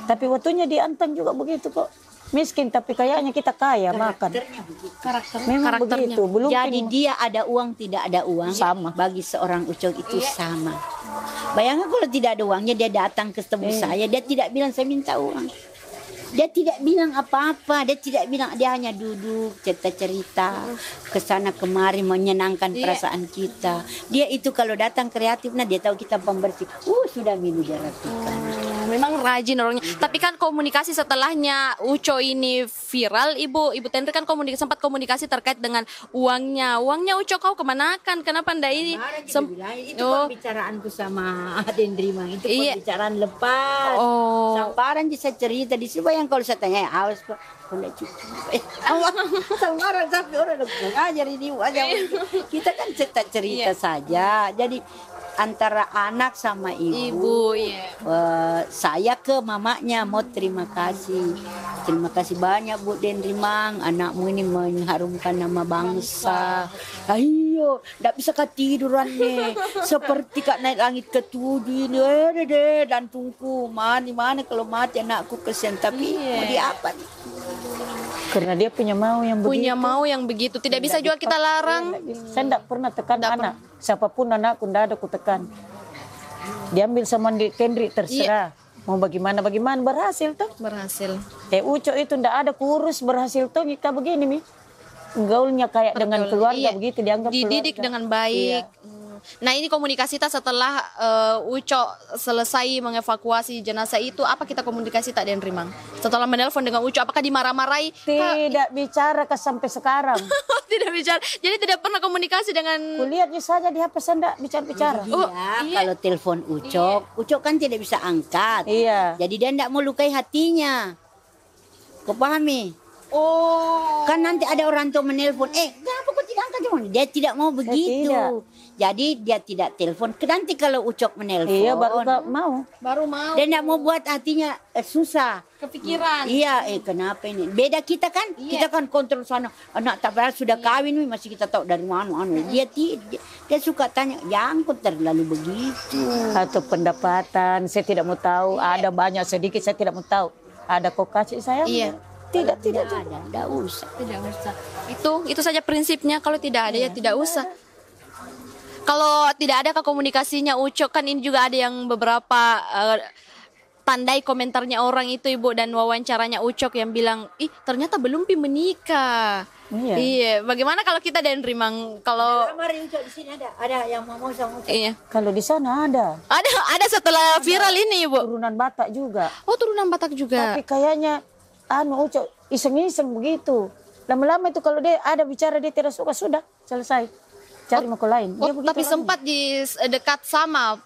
Tapi waktunya diantang juga begitu kok. Miskin tapi kayaknya kita kaya makan. Memang Karakternya. begitu. Belum Jadi dia ada uang tidak ada uang Sama. bagi seorang Ucok itu sama. Bayangkan kalau tidak ada uangnya dia datang ke temu saya, dia tidak bilang saya minta uang. Dia tidak bilang apa-apa, dia tidak bilang, dia hanya duduk cerita-cerita ke sana kemari menyenangkan perasaan kita. Dia itu kalau datang kreatif, nah dia tahu kita pembersih. Sudah minum dia rapikan. Memang rajin orangnya. Tapi kan komunikasi setelahnya Uco ini viral, Ibu Tenri kan sempat komunikasi terkait dengan uangnya. Uangnya Uco kau kemanakan? Kenapa ndak ini? Itu pembicaraanku sama Den Rimang, itu pembicaraan lepas. Oh. Samparan bisa cerita di sini. Yang kalau saya tanya, awas Pak, boleh cukup. Samparan sampai orang ngajar ini aja. Kita kan cerita saja. Jadi antara anak sama ibu, saya ke mamanya mau terima kasih banyak Bu Den Rimang, anakmu ini mengharumkan nama bangsa. Ayo, ndak bisa ketiduran nih, seperti kak naik langit ketujuh ini, dan tungku mana kalau mati anakku kesian, tapi mau di apa nih? karena dia punya mau yang begitu. Tidak bisa juga kita larang. Saya tidak pernah tekan anak. Siapapun anakku tidak ada ku tekan. Diambil sama Kendri terserah. Mau bagaimana berhasil tuh. Berhasil. Uco itu tidak ada kurus berhasil tuh kita begini nih. Gaulnya kayak dengan keluarga begitu dianggap dididik keluarga. dengan baik. Nah ini komunikasi kita setelah Uco selesai mengevakuasi jenazah itu, apa kita komunikasi tak Den Rimang? Setelah menelpon dengan Uco, apakah dimarah-marahi? Tidak bicara sampai sekarang. Tidak bicara. Jadi tidak pernah komunikasi dengan. Kulihatnya saja di HP saya tidak bicara-bicara. Kalau telepon Ucok kan tidak bisa angkat. Iya. Jadi dia tidak mau lukai hatinya. Kau pahami? Oh. Kan nanti ada orang tua menelpon, kenapa kau tidak angkat? Dia tidak mau begitu. Tidak. Jadi dia tidak telepon. Nanti kalau Ucok menelpon, Baru mau. Dia tidak mau buat hatinya susah. Kepikiran. Iya, kenapa ini? Beda kita kan, kita kan kontrol sana. Anak tak berhasil sudah kawin, masih kita tahu dari mana. Dia suka tanya, yang kok terlalu begitu. Atau pendapatan, saya tidak mau tahu. Ada banyak sedikit, saya tidak mau tahu. Ada kau kasih saya? Tidak ada, tidak usah. Tidak usah. Itu saja prinsipnya. Kalau tidak ada ya tidak usah. Kalau tidak ada komunikasinya Ucok, kan ini juga ada yang beberapa tandai komentarnya orang itu Ibu, dan wawancaranya Ucok yang bilang, ih ternyata belum menikah. Iya. Iya. Bagaimana kalau kita dan Rimang, kalau Mari Ucok di sini ada yang mau sama Ucok. iya. Kalau di sana Ada setelah viral ini Ibu. turunan Batak juga. Oh, turunan Batak juga. Tapi kayaknya Ucok iseng-iseng begitu. Lama-lama itu kalau dia ada bicara dia tidak suka, sudah selesai. Cari muka lain. Dia begitu Tapi orangnya. sempat dekat sama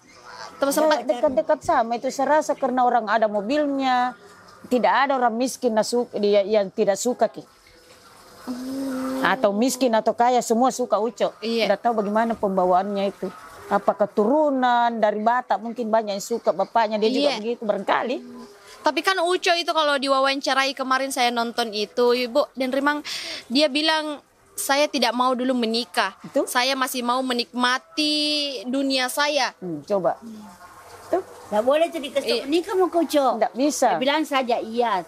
sempat Dekat-dekat sama itu saya rasa karena orang ada mobilnya, tidak ada orang miskin yang tidak suka Ki. Atau miskin atau kaya semua suka Ucok. Iya. Tidak tahu bagaimana pembawaannya itu. Apakah turunan dari Batak mungkin banyak yang suka bapaknya dia juga Iya. begitu barangkali. Tapi kan Uco itu kalau diwawancarai kemarin saya nonton itu Ibu dan Rimang, dia bilang saya tidak mau dulu menikah. Itu? Saya masih mau menikmati dunia saya. Coba. Tuh, Nggak boleh tuh dikasih nikah mau Ucok. tidak bisa. Dia bilang saja iya,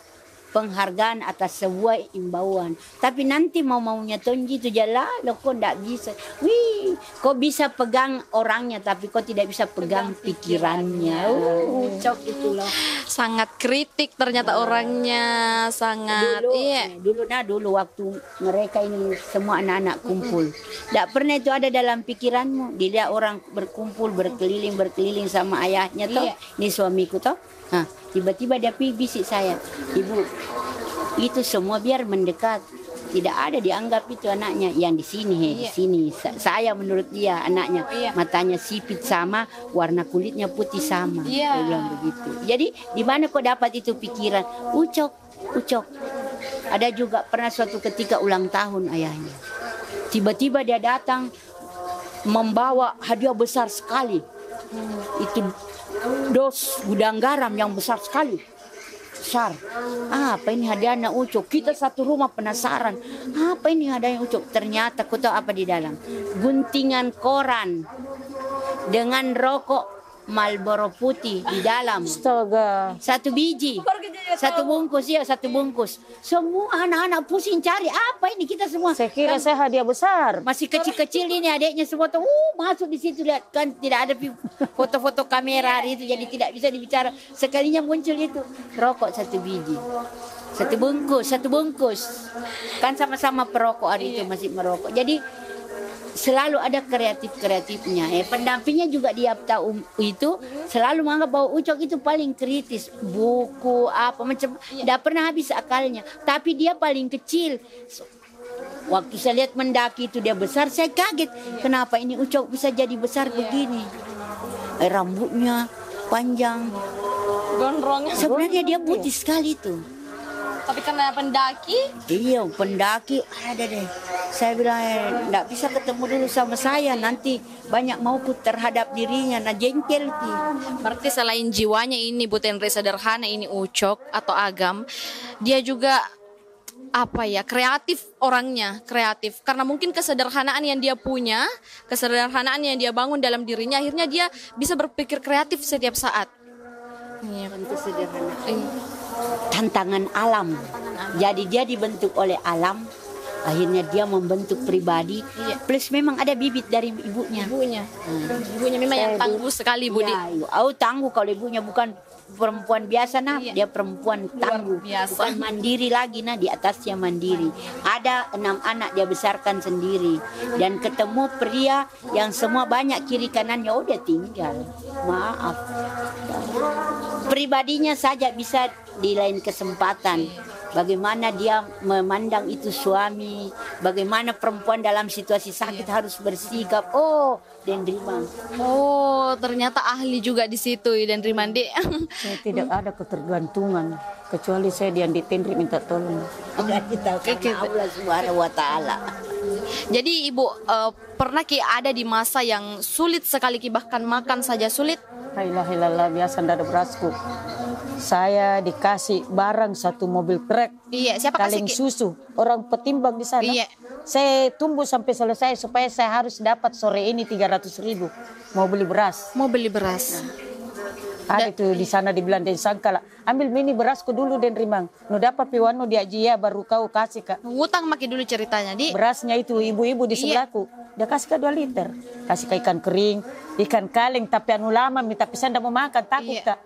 penghargaan atas sebuah imbauan. Tapi nanti maunya Tonji itu jalan, lo kok nggak bisa. Wih, kok bisa pegang orangnya tapi kok tidak bisa pegang pikirannya. Ucok itu loh. Sangat kritik ternyata orangnya, sangat Dulu waktu mereka ini semua anak-anak kumpul, tidak pernah itu ada dalam pikiranmu. Dilihat orang berkumpul berkeliling sama ayahnya toh, ini suamiku toh. Nah, tiba-tiba dia bisik saya, Ibu, itu semua biar mendekat. Tidak ada dianggap itu anaknya yang di sini, di sini. Saya menurut dia anaknya, matanya sipit sama, warna kulitnya putih sama. Dia bilang begitu. Jadi di mana kok dapat itu pikiran? Ucok. Ada juga pernah suatu ketika ulang tahun ayahnya. Tiba-tiba dia datang membawa hadiah besar sekali. Itu gudang garam yang besar sekali. Besar. Apa ini hadiahnya Ucok? Kita satu rumah penasaran. Apa ini hadiahnya Ucok? Ternyata aku tahu apa di dalam. Guntingan koran dengan rokok Marlboro putih di dalam. Astaga. Satu biji. Satu bungkus. Semua anak-anak pusing cari apa ini kita semua. Saya kira saya hadiah besar. Masih kecil-kecil ini adiknya semua tuh masuk di situ, lihat kan tidak ada foto-foto kamera hari itu jadi tidak bisa dibicara. Sekalinya muncul itu rokok satu biji. Satu bungkus. Kan sama-sama perokok hari itu masih merokok. Jadi selalu ada kreatifnya. Pendampingnya juga dia tahu itu selalu menganggap bahwa Ucok itu paling kritis, buku apa macam, tidak pernah habis akalnya. Tapi dia paling kecil. Waktu saya lihat mendaki itu dia besar, saya kaget. Kenapa ini Ucok bisa jadi besar begini? Rambutnya panjang, Gondrongnya. sebenarnya dia putih sekali itu. Tapi karena pendaki, Iya, pendaki ada deh. Saya bilang, enggak bisa ketemu dulu sama saya, nanti banyak mauku terhadap dirinya, nah jengkel ki. berarti selain jiwanya ini Bu Tenri sederhana ini Ucok atau Agam, dia juga kreatif orangnya, kreatif. Karena mungkin kesederhanaan yang dia punya, kesederhanaan yang dia bangun dalam dirinya, akhirnya dia bisa berpikir kreatif setiap saat. Iya, Bentuk sederhana. Tantangan alam. Jadi dia dibentuk oleh alam, akhirnya dia membentuk pribadi. Plus memang ada bibit dari ibunya. Ibunya memang yang tangguh sekali Bu. Ya, tangguh kalau ibunya bukan perempuan biasa nah, dia perempuan tangguh, bukan mandiri lagi nah, di atasnya mandiri. Ada 6 anak dia besarkan sendiri dan ketemu pria yang semua banyak kiri kanannya, dia tinggal. Maaf. Pribadinya saja bisa di lain kesempatan. Bagaimana dia memandang itu suami, bagaimana perempuan dalam situasi sakit harus bersikap. Dan Rimang. Ternyata ahli juga di situ dan Rimandi. Saya tidak ada ketergantungan kecuali saya di Tenri minta tolong. Kita karena Allah Subhanahu wa taala. Jadi Ibu pernah ada di masa yang sulit sekali bahkan makan saja sulit? Alhamdulillah, biasa ndak ada berasku. Saya dikasih barang 1 mobil truk. Iya, siapa kaleng kasih? susu. Orang petimbang di sana. Iya. Saya tunggu sampai selesai supaya saya harus dapat sore ini 300.000 mau beli beras. Mau beli beras. Ada itu di sana dibilang dan sangkala, ambil mini berasku dulu dan Rimang. Nu dapat piwano di Ajia baru kau kasih Kak. Ngutang maki dulu ceritanya di. Berasnya itu ibu-ibu di sebelahku. dia kasih ke 2 liter. Kasih ke ikan kering, ikan kaleng tapi anu lama, tapi saya tidak mau makan, takut Kak.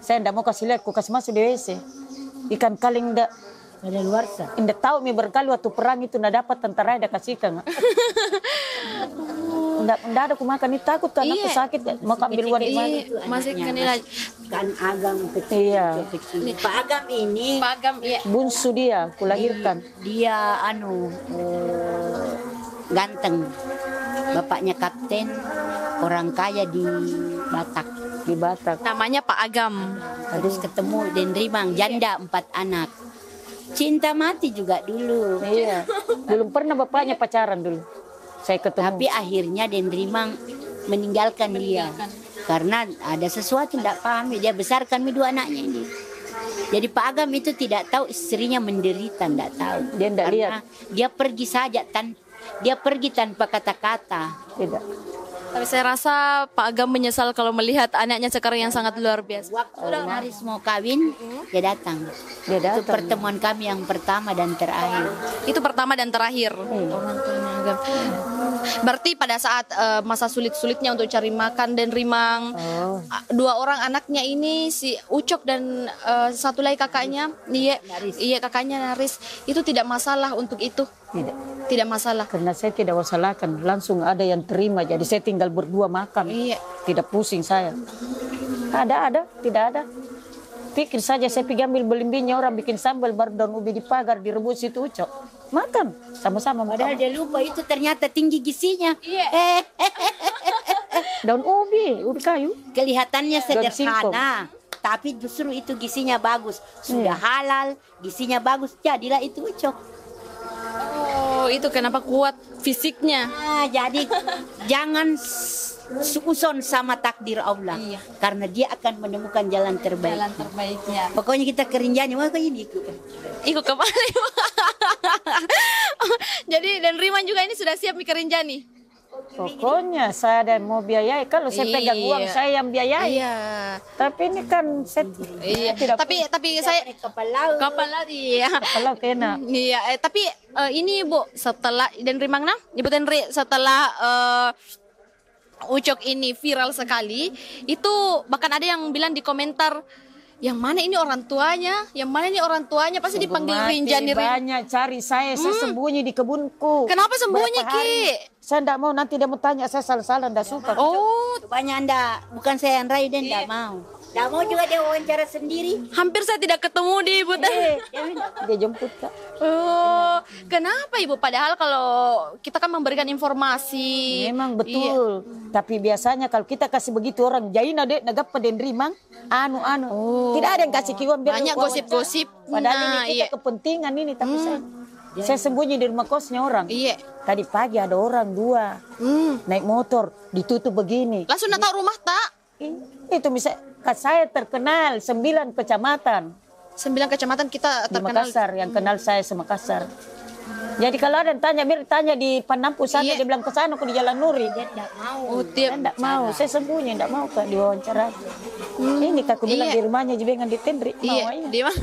Saya tidak mau kasih lihat, kasih masuk di WC. Ikan kaleng tidak Ada luar sah. tidak tahu berkali waktu perang itu tidak dapat tentara ada kasihkan. Tidak ada aku makan, ini takut kan aku sakit, mau ambil uang di mana. Masih kenilai. Kan Agam kecil. Iya. Pak Agam ini Pagam, iya. Bunsu dia, kulahirkan. dia ganteng. Bapaknya kapten, orang kaya di Batak. Di Batak. Namanya Pak Agam. Terus ketemu Dendrimang, janda 4 anak. Cinta mati juga dulu. Iya. Belum pernah bapaknya pacaran dulu. Saya ketemu. Tapi akhirnya Dendrimang meninggalkan dia. Karena ada sesuatu tidak paham. Dia besarkan 2 anaknya ini. Jadi Pak Agam itu tidak tahu istrinya menderita, tidak tahu. Dia tidak lihat. Dia pergi saja, dia pergi tanpa kata-kata. Tidak. Tapi saya rasa Pak Agam menyesal kalau melihat anaknya sekarang yang sangat luar biasa. Waktu Naris mau kawin, dia datang. Dia Itu datang. pertemuan kami yang pertama dan terakhir. Itu pertama dan terakhir. Orang tuanya Agam. Berarti pada saat masa sulit-sulitnya untuk cari makan dan Rimang, 2 orang anaknya ini, si Ucok dan satu lagi kakaknya, iya kakaknya Naris, itu tidak masalah untuk itu. Tidak masalah. Karena saya tidak wasalahkan, langsung ada yang terima. Jadi saya tinggal berdua makan. Iya. Tidak pusing saya. Tidak ada. Pikir saja saya pergi ambil belimbingnya orang bikin sambal baru daun ubi di pagar direbus itu Ucok. Makan sama-sama. Padahal dia lupa itu ternyata tinggi gizinya. Iya. Daun ubi kayu. Kelihatannya Daun singkong. sederhana, tapi justru itu gizinya bagus. Sudah halal, gizinya bagus. Jadilah itu Ucok. Oh, itu kenapa kuat fisiknya. Jadi jangan suuson sama takdir Allah. Iya. Karena dia akan menemukan jalan terbaik. Jalan terbaiknya. Pokoknya kita ke Rinjani, makanya ini Ikut ke mana? Jadi dan Riman juga ini sudah siap mikir Rinjani. Pokoknya saya ada mau biayai. Kalau saya pegang uang saya yang biayai. Iya. Tapi ini kan saya tidak Tapi saya kapal laut. kapal laut iya. kalau kena. Iya, tapi ini Bu, setelah dan Rimang Ibu Tenri setelah Ucok ini viral sekali, itu bahkan ada yang bilang di komentar, yang mana ini orang tuanya? Yang mana ini orang tuanya? Pasti dipanggil Rinjani. Banyak cari saya sembunyi di kebunku. Kenapa sembunyi, Berapa hari? Ki? Saya tidak mau nanti dia mau tanya saya salah-salah, tidak suka. Oh, Banyak Anda, bukan saya yang rayu dan tidak mau. Tidak mau juga dia wawancara sendiri. hampir saya tidak ketemu di Ibu Tenri. Dia jemput Kak. Oh, kenapa Ibu? Padahal kalau kita kan memberikan informasi. Memang betul. Tapi biasanya kalau kita kasih begitu orang jaina dek nagap pada Rimang, tidak ada yang kasih kiwan biar Banyak wawancara. gosip-gosip. Padahal ini Nah, kita iya. kepentingan ini, tapi saya sembunyi di rumah kosnya orang. Iya. Tadi pagi ada orang 2 naik motor ditutup begini. Langsung nak tahu rumah tak? Itu bisa saya terkenal 9 kecamatan 9 kecamatan kita di terkenal. Makassar yang kenal saya Makassar. Jadi kalau ada yang tanya, biar tanya di Panampu sana, dia bilang ke sana aku di Jalan Nuri. Dia Tidak mau. Oh, saya tidak mau, saya sembunyi, tidak mau Kak diwawancara. Ini Kak, aku bilang di rumahnya Jebengan di Tendri. Iya, Mau di mana?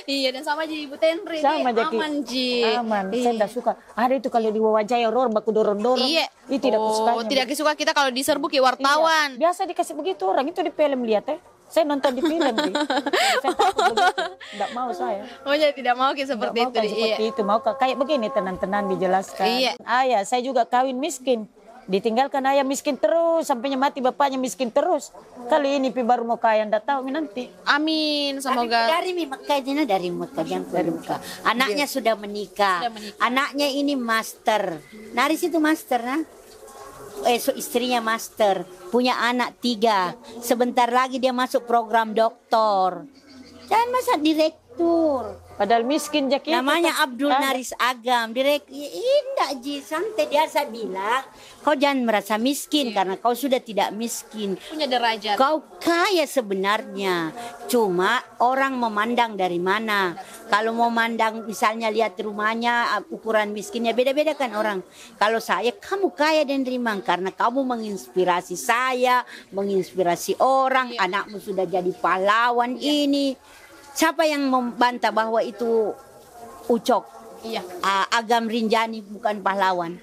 Iya, dan sama aja Ibu Tenri. sama Jaki. Aman, Ji. Aman, saya tidak suka. Ada itu kalau diwawancari orang baku dorong-dorong. Iya. Itu tidak suka. Oh, tidak suka kita kalau diserbu ke wartawan. Biasa dikasih begitu orang, itu di film lihat Saya nonton di film. Saya takut begitu. Tidak mau saya. Oh, jadi tidak mau kayak seperti Nggak mau itu. kayak seperti itu. Mau kayak begini tenang-tenang dijelaskan. Iya. Ayah, saya juga kawin miskin. Ditinggalkan ayah miskin terus, sampainya mati bapaknya miskin terus. Kali ini pi baru mau kaya, ndak tahu nanti. Amin, semoga. Dari Mekah Jina, dari Mekah jangan dari Mekah. Anaknya sudah menikah. Anaknya ini master. Naris itu master nah. Istrinya master, punya anak 3. Sebentar lagi dia masuk program doktor. Dan masa direktur. Padahal miskin Jaki. Namanya Abdul Naris Agam. Direktur. Indah Ji, santai dia saya bilang. Kau jangan merasa miskin karena kau sudah tidak miskin. Punya derajat. Kau kaya sebenarnya. Cuma orang memandang dari mana. Kalau mau mandang misalnya lihat rumahnya, ukuran miskinnya beda-beda kan orang. Kalau saya, kamu kaya dan Rimang karena kamu menginspirasi saya, menginspirasi orang. Anakmu sudah jadi pahlawan ini. Siapa yang membantah bahwa itu Ucok? Iya. Agam Rinjani bukan pahlawan.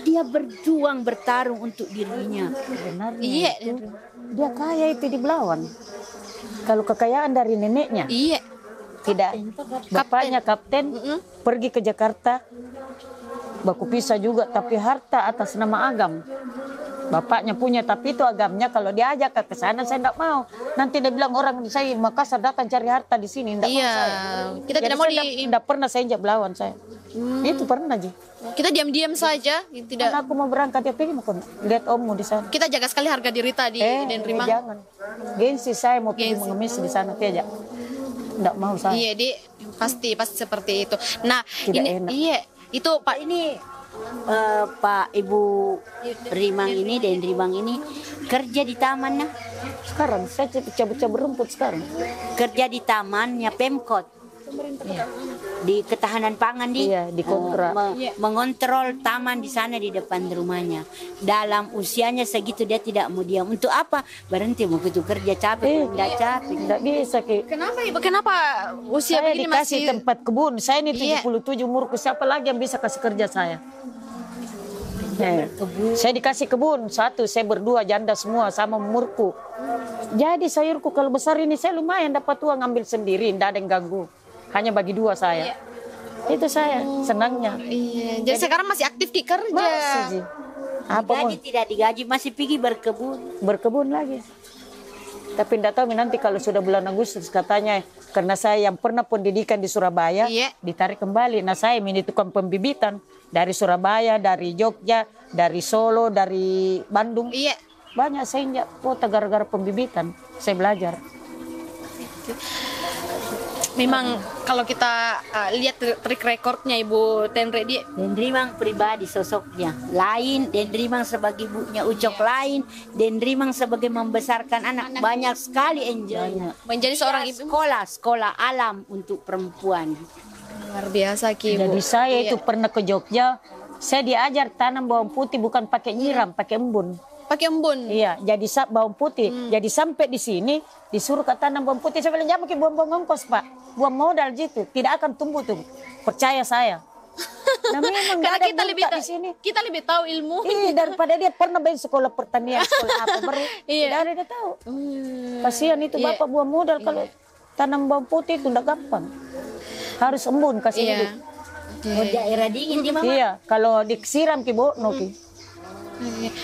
Dia berjuang bertarung untuk dirinya. Benarnya Iya. itu, dia kaya itu di Belawan. Kalau kekayaan dari neneknya, Iya. tidak. Bapaknya kapten, pergi ke Jakarta, baku pisah juga, tapi harta atas nama agam. Bapaknya punya, tapi itu agamnya. Kalau diajak ke sana, saya tidak mau. Nanti dia bilang orang saya Makassar datang cari harta di sini, tidak mau Iya. saya. Kita Jadi tidak mau saya tidak pernah saya injak Belawan saya. Itu pernah aja. kita diam-diam saja, tidak. Karena aku mau berangkat ya pergi mau lihat ommu di sana. Kita jaga sekali harga diri tadi dan Rimang. Jangan. Gengsi saya mau pergi mengemis di sana aja. Tidak mau saya. Iya, pasti seperti itu. Nah, Tidak ini enak. iya, itu Pak Ini Pak Ibu Rimang ini dan Rimang ini kerja di taman nah. Sekarang saya cabut-cabut rumput sekarang. Kerja di tamannya Pemkot. Di ketahanan pangan Iya, dikontrak. mengontrol taman di sana di depan rumahnya. Dalam usianya segitu dia tidak mau diam. Untuk apa? Berhenti mau itu kerja capek, tidak capek. Tidak bisa Ki. Kenapa Ibu? Kenapa usia Saya begini dikasih masih tempat kebun. Saya ini Iya. 77 umurku. Siapa lagi yang bisa kasih kerja saya? Saya dikasih kebun satu, saya berdua janda semua sama umurku. Jadi sayurku kalau besar ini saya lumayan dapat uang ngambil sendiri, tidak ada yang ganggu. Hanya bagi dua saya. Itu saya senangnya. Iya, jadi sekarang masih aktif di kerja. Masih Ji. Apa mau Digaji tidak digaji masih pergi berkebun. berkebun lagi. Tapi tidak tahu nanti kalau sudah bulan Agustus katanya karena saya yang pernah pendidikan di Surabaya Iya. ditarik kembali. Nah saya ini tukang pembibitan dari Surabaya, dari Jogja, dari Solo, dari Bandung. Iya. Banyak saya injak kota gara-gara pembibitan. Saya belajar. Memang kalau kita lihat track recordnya Ibu Tenredi, Dan Rimang pribadi sosoknya lain, dan Rimang sebagai ibunya Ucok lain, dan Rimang sebagai membesarkan anak banyak sekali enjoy. menjadi seorang ibu Sekolah alam untuk perempuan. luar biasa Ki Ibu. Jadi saya itu pernah ke Jogja. Saya diajar tanam bawang putih bukan pakai nyiram, pakai embun. Pakai embun. Iya, jadi bawang putih. Jadi sampai di sini disuruh ke tanam bawang putih. Saya bilang jangan pakai buang-buang ongkos Pak, buang modal gitu, tidak akan tumbuh tuh. Percaya saya. Nah memang nggak Karena ada kita lebih buta di sini. kita lebih tahu ilmu. Iya, daripada dia pernah main sekolah pertanian, sekolah apa baru. Iya. Tidak ada dia tahu. Kasihan itu bapak buang modal kalau tanam bawang putih itu tidak gampang. Harus embun kasih Iya. hidup. Oh, daerah dingin di Mama. Iya, kalau disiram ki bo, no ki.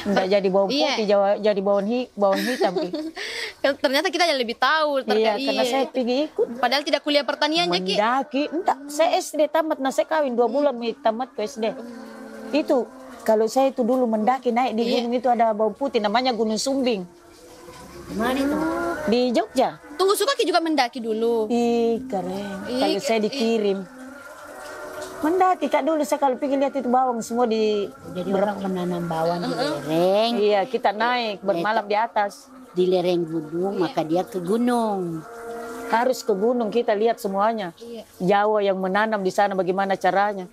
Enggak jadi bawang putih, jadi bawang hitam ki. Ternyata kita yang lebih tahu. Iya, karena saya pergi ikut. Padahal tidak kuliah pertaniannya Ki. Mendaki, enggak, saya SD tamat, nah saya kawin 2 bulan tamat ke SD. Itu, kalau saya itu dulu mendaki naik di gunung itu ada bawang putih, namanya Gunung Sumbing. Mana itu? Di Jogja. Tunggu suka Ki juga mendaki dulu. Ih, keren. Kalau saya dikirim. Mendaki, Kak dulu saya kalau pergi lihat itu bawang semua di... Jadi orang menanam bawang di lereng, Iya, kita naik, bermalam di atas. di lereng gunung, maka dia ke gunung. Harus ke gunung kita lihat semuanya. Jawa yang menanam di sana bagaimana caranya.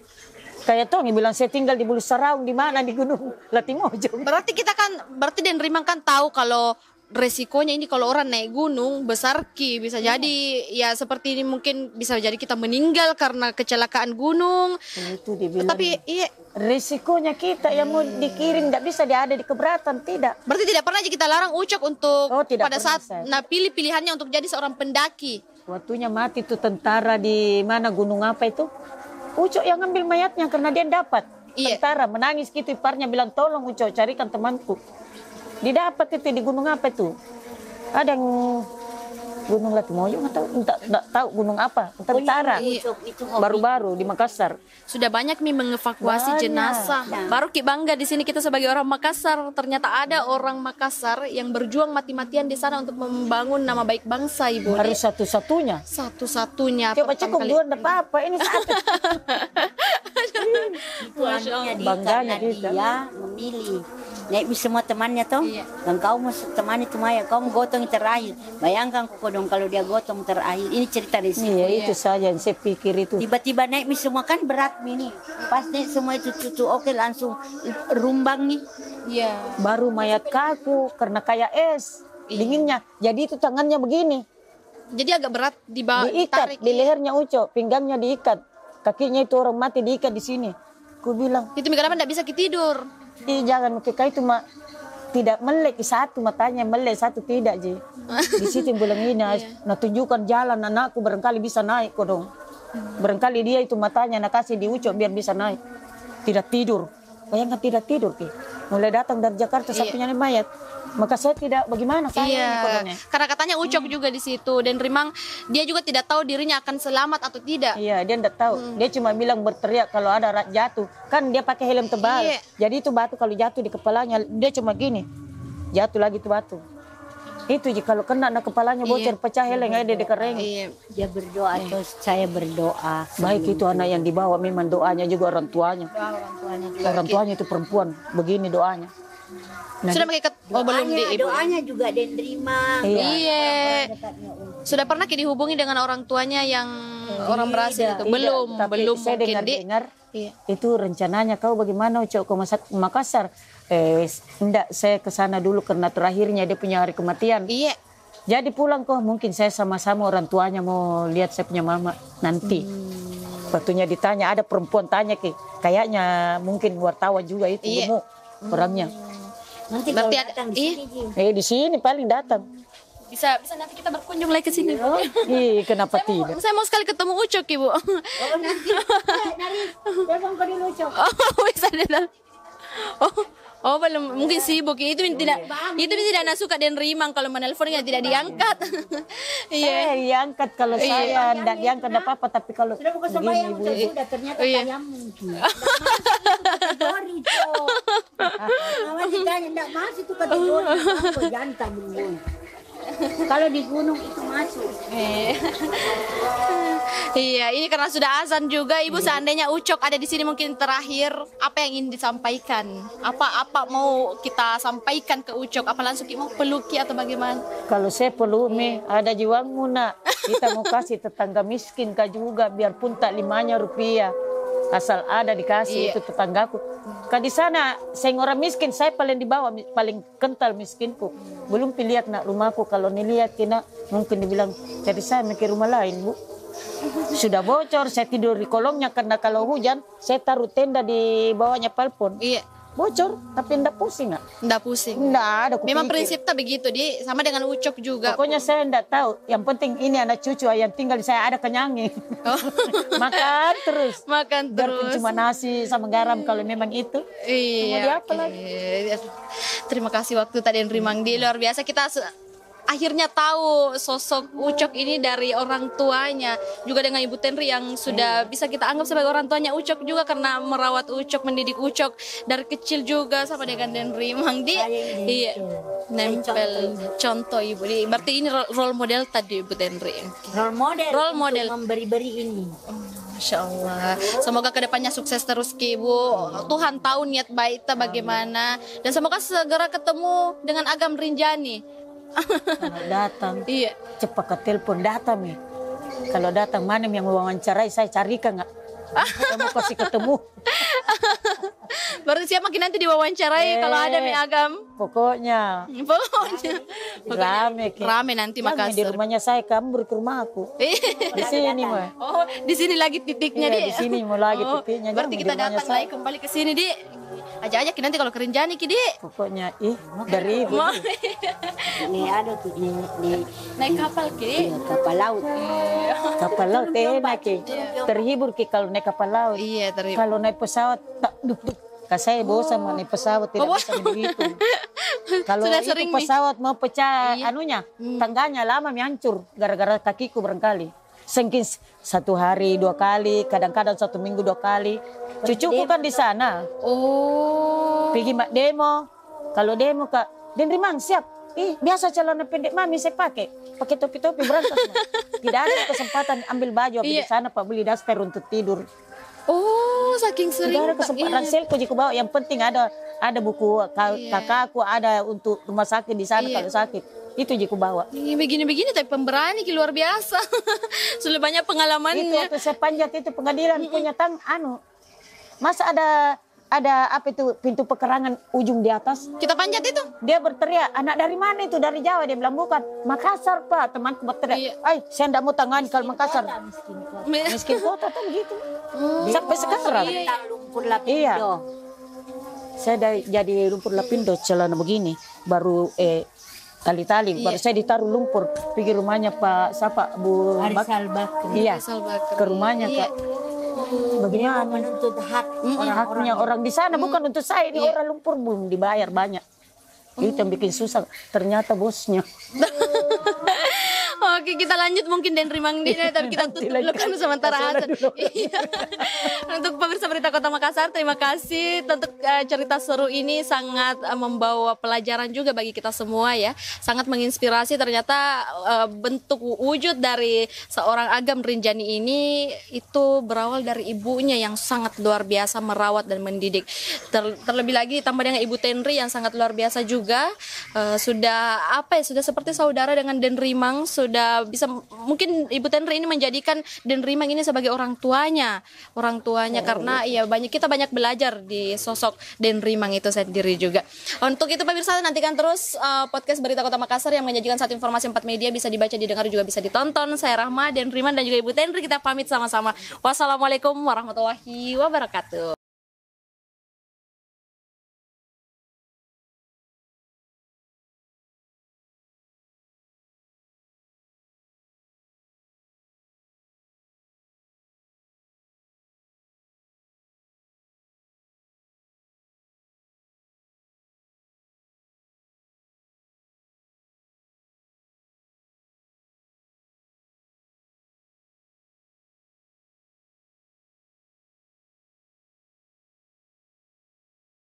Kayak Tongi bilang saya tinggal di Bulu Saraung di mana di Gunung Latimojong. Berarti Den Rimang kan tahu kalau resikonya ini kalau orang naik gunung besar Ki bisa jadi ya seperti ini mungkin bisa jadi kita meninggal karena kecelakaan gunung. Itu dibilang. Tapi iya Risikonya kita yang mau dikirim nggak bisa dia ada di keberatan, tidak. berarti tidak pernah aja kita larang Ucok untuk Oh, tidak pada pernah, saat saya. pilih pilihannya untuk jadi seorang pendaki. Waktunya mati tuh tentara di mana gunung apa itu? Ucok yang ngambil mayatnya karena dia dapat. Iya. Tentara menangis gitu, iparnya bilang tolong Ucok carikan temanku. Didapat itu di gunung apa itu? Ada yang Gunung Latimojong atau enggak tahu gunung apa? Tentara. Itu Baru-baru di Makassar. Sudah banyak nih mengevakuasi Banyak. jenazah. Baru Ki bangga di sini kita sebagai orang Makassar. Ternyata ada orang Makassar yang berjuang mati-matian di sana untuk membangun nama baik bangsa, Ibu. Harus satu-satunya. Satu-satunya. Coba pertama cukup kali. dua enggak apa-apa. Ini satu. itu anunya dia Bangganya karena kita. dia memilih. Naik semua temannya toh, dan kau mau temani itu Maya, kau mau gotong terakhir. Bayangkan kok dong kalau dia gotong terakhir. Ini cerita resiko. Iya, itu saja yang saya pikir itu. Tiba-tiba naik semua kan berat ini. Pas naik semua itu tutup, oke langsung rumbang nih. Iya. Baru mayat kaku karena kayak es dinginnya. Jadi itu tangannya begini. Jadi agak berat Diikat ditarik. di lehernya Uco, pinggangnya diikat. Kakinya itu orang mati diikat di sini. Ku bilang, Itu kenapa tidak bisa tidur? ih jangan kau itu tidak melek satu matanya melek satu tidak Ji. Di situ bilang ini nah tunjukkan jalan anakku barangkali bisa naik kok dong. Barangkali dia itu matanya nak kasih diucok biar bisa naik. Tidak tidur. Bayangkan tidak tidur Ki. Mulai datang dari Jakarta sampai nyari mayat. Maka saya tidak bagaimana saya ini kodongnya. Karena katanya Ucok juga di situ dan Rimang dia juga tidak tahu dirinya akan selamat atau tidak. Iya, dia tidak tahu. Dia cuma bilang berteriak kalau ada jatuh. Kan dia pakai helm tebal. Iya. Jadi itu batu kalau jatuh di kepalanya, dia cuma gini. Jatuh lagi itu batu. Itu kalau kena kepalanya bocor pecah heleng ada di kereng. Iya. Dia berdoa atau saya berdoa. Baik itu anak yang dibawa memang doanya juga orang tuanya. Orang tuanya itu perempuan, begini doanya. Nah, Sudah pakai belum di ibu. Doanya juga diterima. Iya. Sudah pernah dihubungi dengan orang tuanya yang orang berhasil itu? Belum, tapi belum saya mungkin dengar Iya. itu rencananya kau bagaimana Ucok ke Makassar? Enggak, saya ke sana dulu karena terakhirnya dia punya hari kematian. Iya. Jadi pulang kok mungkin saya sama-sama orang tuanya mau lihat saya punya mama nanti. Waktunya ditanya ada perempuan tanya kayaknya mungkin wartawan juga itu gemuk orangnya. Nanti Berarti kalau ada- datang di sini, Ji. Di sini paling datang. Bisa nanti kita berkunjung lagi ke sini. Ih, kenapa tidak? Saya mau sekali ketemu Ucok, Ibu. Oh nanti, dari telepon ke dulu, Cok. Oh, bisa dia. Oh, belum mungkin sibuk. Itu tidak suka dan Rimang kalau menelponnya tidak diangkat. Iya. Saya diangkat kalau saya tidak diangkat tidak apa-apa tapi kalau Sudah buka begini sembahyang, ibu. sudah ternyata ayam mungkin. Kategori, Cok. Mama ditanya, enggak masuk itu kategori. Apa jantan dulu. Kalau di gunung itu masuk. Iya, ini karena sudah azan juga, Ibu. Seandainya Ucok ada di sini mungkin terakhir, apa yang ingin disampaikan? Apa mau kita sampaikan ke Ucok? Apa langsung mau peluki atau bagaimana? Kalau saya perlu ada jiwamu nak. Kita mau kasih tetangga miskin kah juga biarpun tak Rp5 asal ada dikasih itu tetanggaku. Kan di sana saya orang miskin saya paling di bawah paling kental miskinku. Belum lihat nak rumahku kalau nilihat kena mungkin dibilang jadi saya mikir rumah lain Bu. Sudah bocor saya tidur di kolongnya karena kalau hujan saya taruh tenda di bawahnya palpon. Iya, Bocor tapi enggak pusing nak. enggak pusing. Enggak ada Memang kupikir. prinsipnya begitu, sama dengan Ucok juga. Pokoknya saya enggak tahu. Yang penting ini anak cucu yang tinggal di saya ada kenyangnya. Makan terus. Makan Biarpun terus. cuma nasi sama garam kalau memang itu. Mau Iya. diapa lagi? Terima kasih waktu tadi Rimang di luar biasa kita akhirnya tahu sosok Ucok ini dari orang tuanya juga dengan Ibu Tenri yang sudah bisa kita anggap sebagai orang tuanya Ucok juga karena merawat Ucok, mendidik Ucok dari kecil juga sama dengan Den Rimang iya nempel contoh Ibu berarti ini role model tadi Ibu Tenri. Role model. Role model. Untuk memberi-beri ini. Masya Allah. Semoga kedepannya sukses terus Ki Ibu. Tuhan tahu niat baik kita bagaimana dan semoga segera ketemu dengan Agam Rinjani. Kalau datang, Iya. cepat ke telepon datang nih. Kalau datang mana yang wawancarai saya carikan nggak? Saya mau kasih ketemu. Berarti siapa nanti diwawancarai kalau ada Mi Agam? Pokoknya Pokoknya rame. Ki. rame nanti Jangan di Makassar. rumahnya saya kabur ke rumahku. Di sini mah. Oh, di sini lagi titiknya, Iya, Di. di sini mau lagi titiknya. Berarti Jangan kita di rumahnya datang saya. lagi kembali ke sini, Di. Ajak-ajak nanti kalau ke Rinjani, Ki, Di. Pokoknya dari ibu. Ini ada tuh ini Naik kapal, Ki. kapal laut. Kapal laut enak Ki. Terhibur Ki kalau naik kapal laut. Iya, terima. Kalau naik pesawat tak duk. Saya bosan mau naik pesawat tidak bisa begitu. Kalau Sudah itu sering, Mi. pesawat mau pecah anunya, tangganya lama hancur gara-gara kakiku barangkali. Sengkin 1 hari 2 kali, kadang-kadang 1 minggu 2 kali. Cucuku kan di sana. Oh. Pergi mak demo. Kalau demo Kak, Den Rimang siap. Biasa celana pendek mami saya pakai topi-topi berangkat. Tidak ada kesempatan ambil baju habis di sana Pak beli daster untuk tidur. Oh, saking sering. Tidak ada kesempatan selku jika bawa. Yang penting ada buku kakakku ada untuk rumah sakit di sana kalau sakit. Itu jika bawa. Ini begini-begini tapi pemberani Ki, luar biasa. Sudah banyak Itu pengalamannya. waktu saya panjat itu pengadilan punya Masa ada ada apa itu pintu pekerangan ujung di atas. Kita panjat itu. Dia berteriak, anak dari mana itu? Dari Jawa. Dia bilang bukan. Makassar Pak. Temanku berteriak, Iya. saya enggak mau tangani kalau Makassar. Miskin kota kan gitu. Sampai sekarang. Lumpur Lapindo. Iya. Saya jadi lumpur lapindo celana begini. Baru tali-tali. Baru saya ditaruh lumpur. Pergi rumahnya Pak siapa? Bu Arisal Bakri. Iya. Faisal Bakri. Ke rumahnya Kak. Bagaimana? Menuntut hak Haknya orang di sana bukan untuk saya. Ini orang lumpur belum dibayar banyak. Itu yang bikin susah. Ternyata bosnya. Oke, kita lanjut mungkin Den Rimang Dina, tapi kita tutup dulu kan sementara Hasan. Iya. Untuk pemirsa Berita Kota Makassar, terima kasih untuk cerita seru ini sangat membawa pelajaran juga bagi kita semua ya. Sangat menginspirasi, ternyata bentuk wujud dari seorang Agam Rinjani ini itu berawal dari ibunya yang sangat luar biasa merawat dan mendidik. Terlebih lagi ditambah dengan Ibu Tenri yang sangat luar biasa juga. Sudah seperti saudara dengan Den Rimang, sudah bisa mungkin Ibu Tenri ini menjadikan Den Rimang ini sebagai orang tuanya karena ya kita banyak belajar di sosok Den Rimang itu sendiri juga. Untuk itu pemirsa, nantikan terus podcast Berita Kota Makassar yang menyajikan satu informasi 4 media, bisa dibaca, didengar, juga bisa ditonton. Saya Rahma, Den Rimang dan juga Ibu Tenri, kita pamit sama-sama. Wassalamualaikum warahmatullahi wabarakatuh.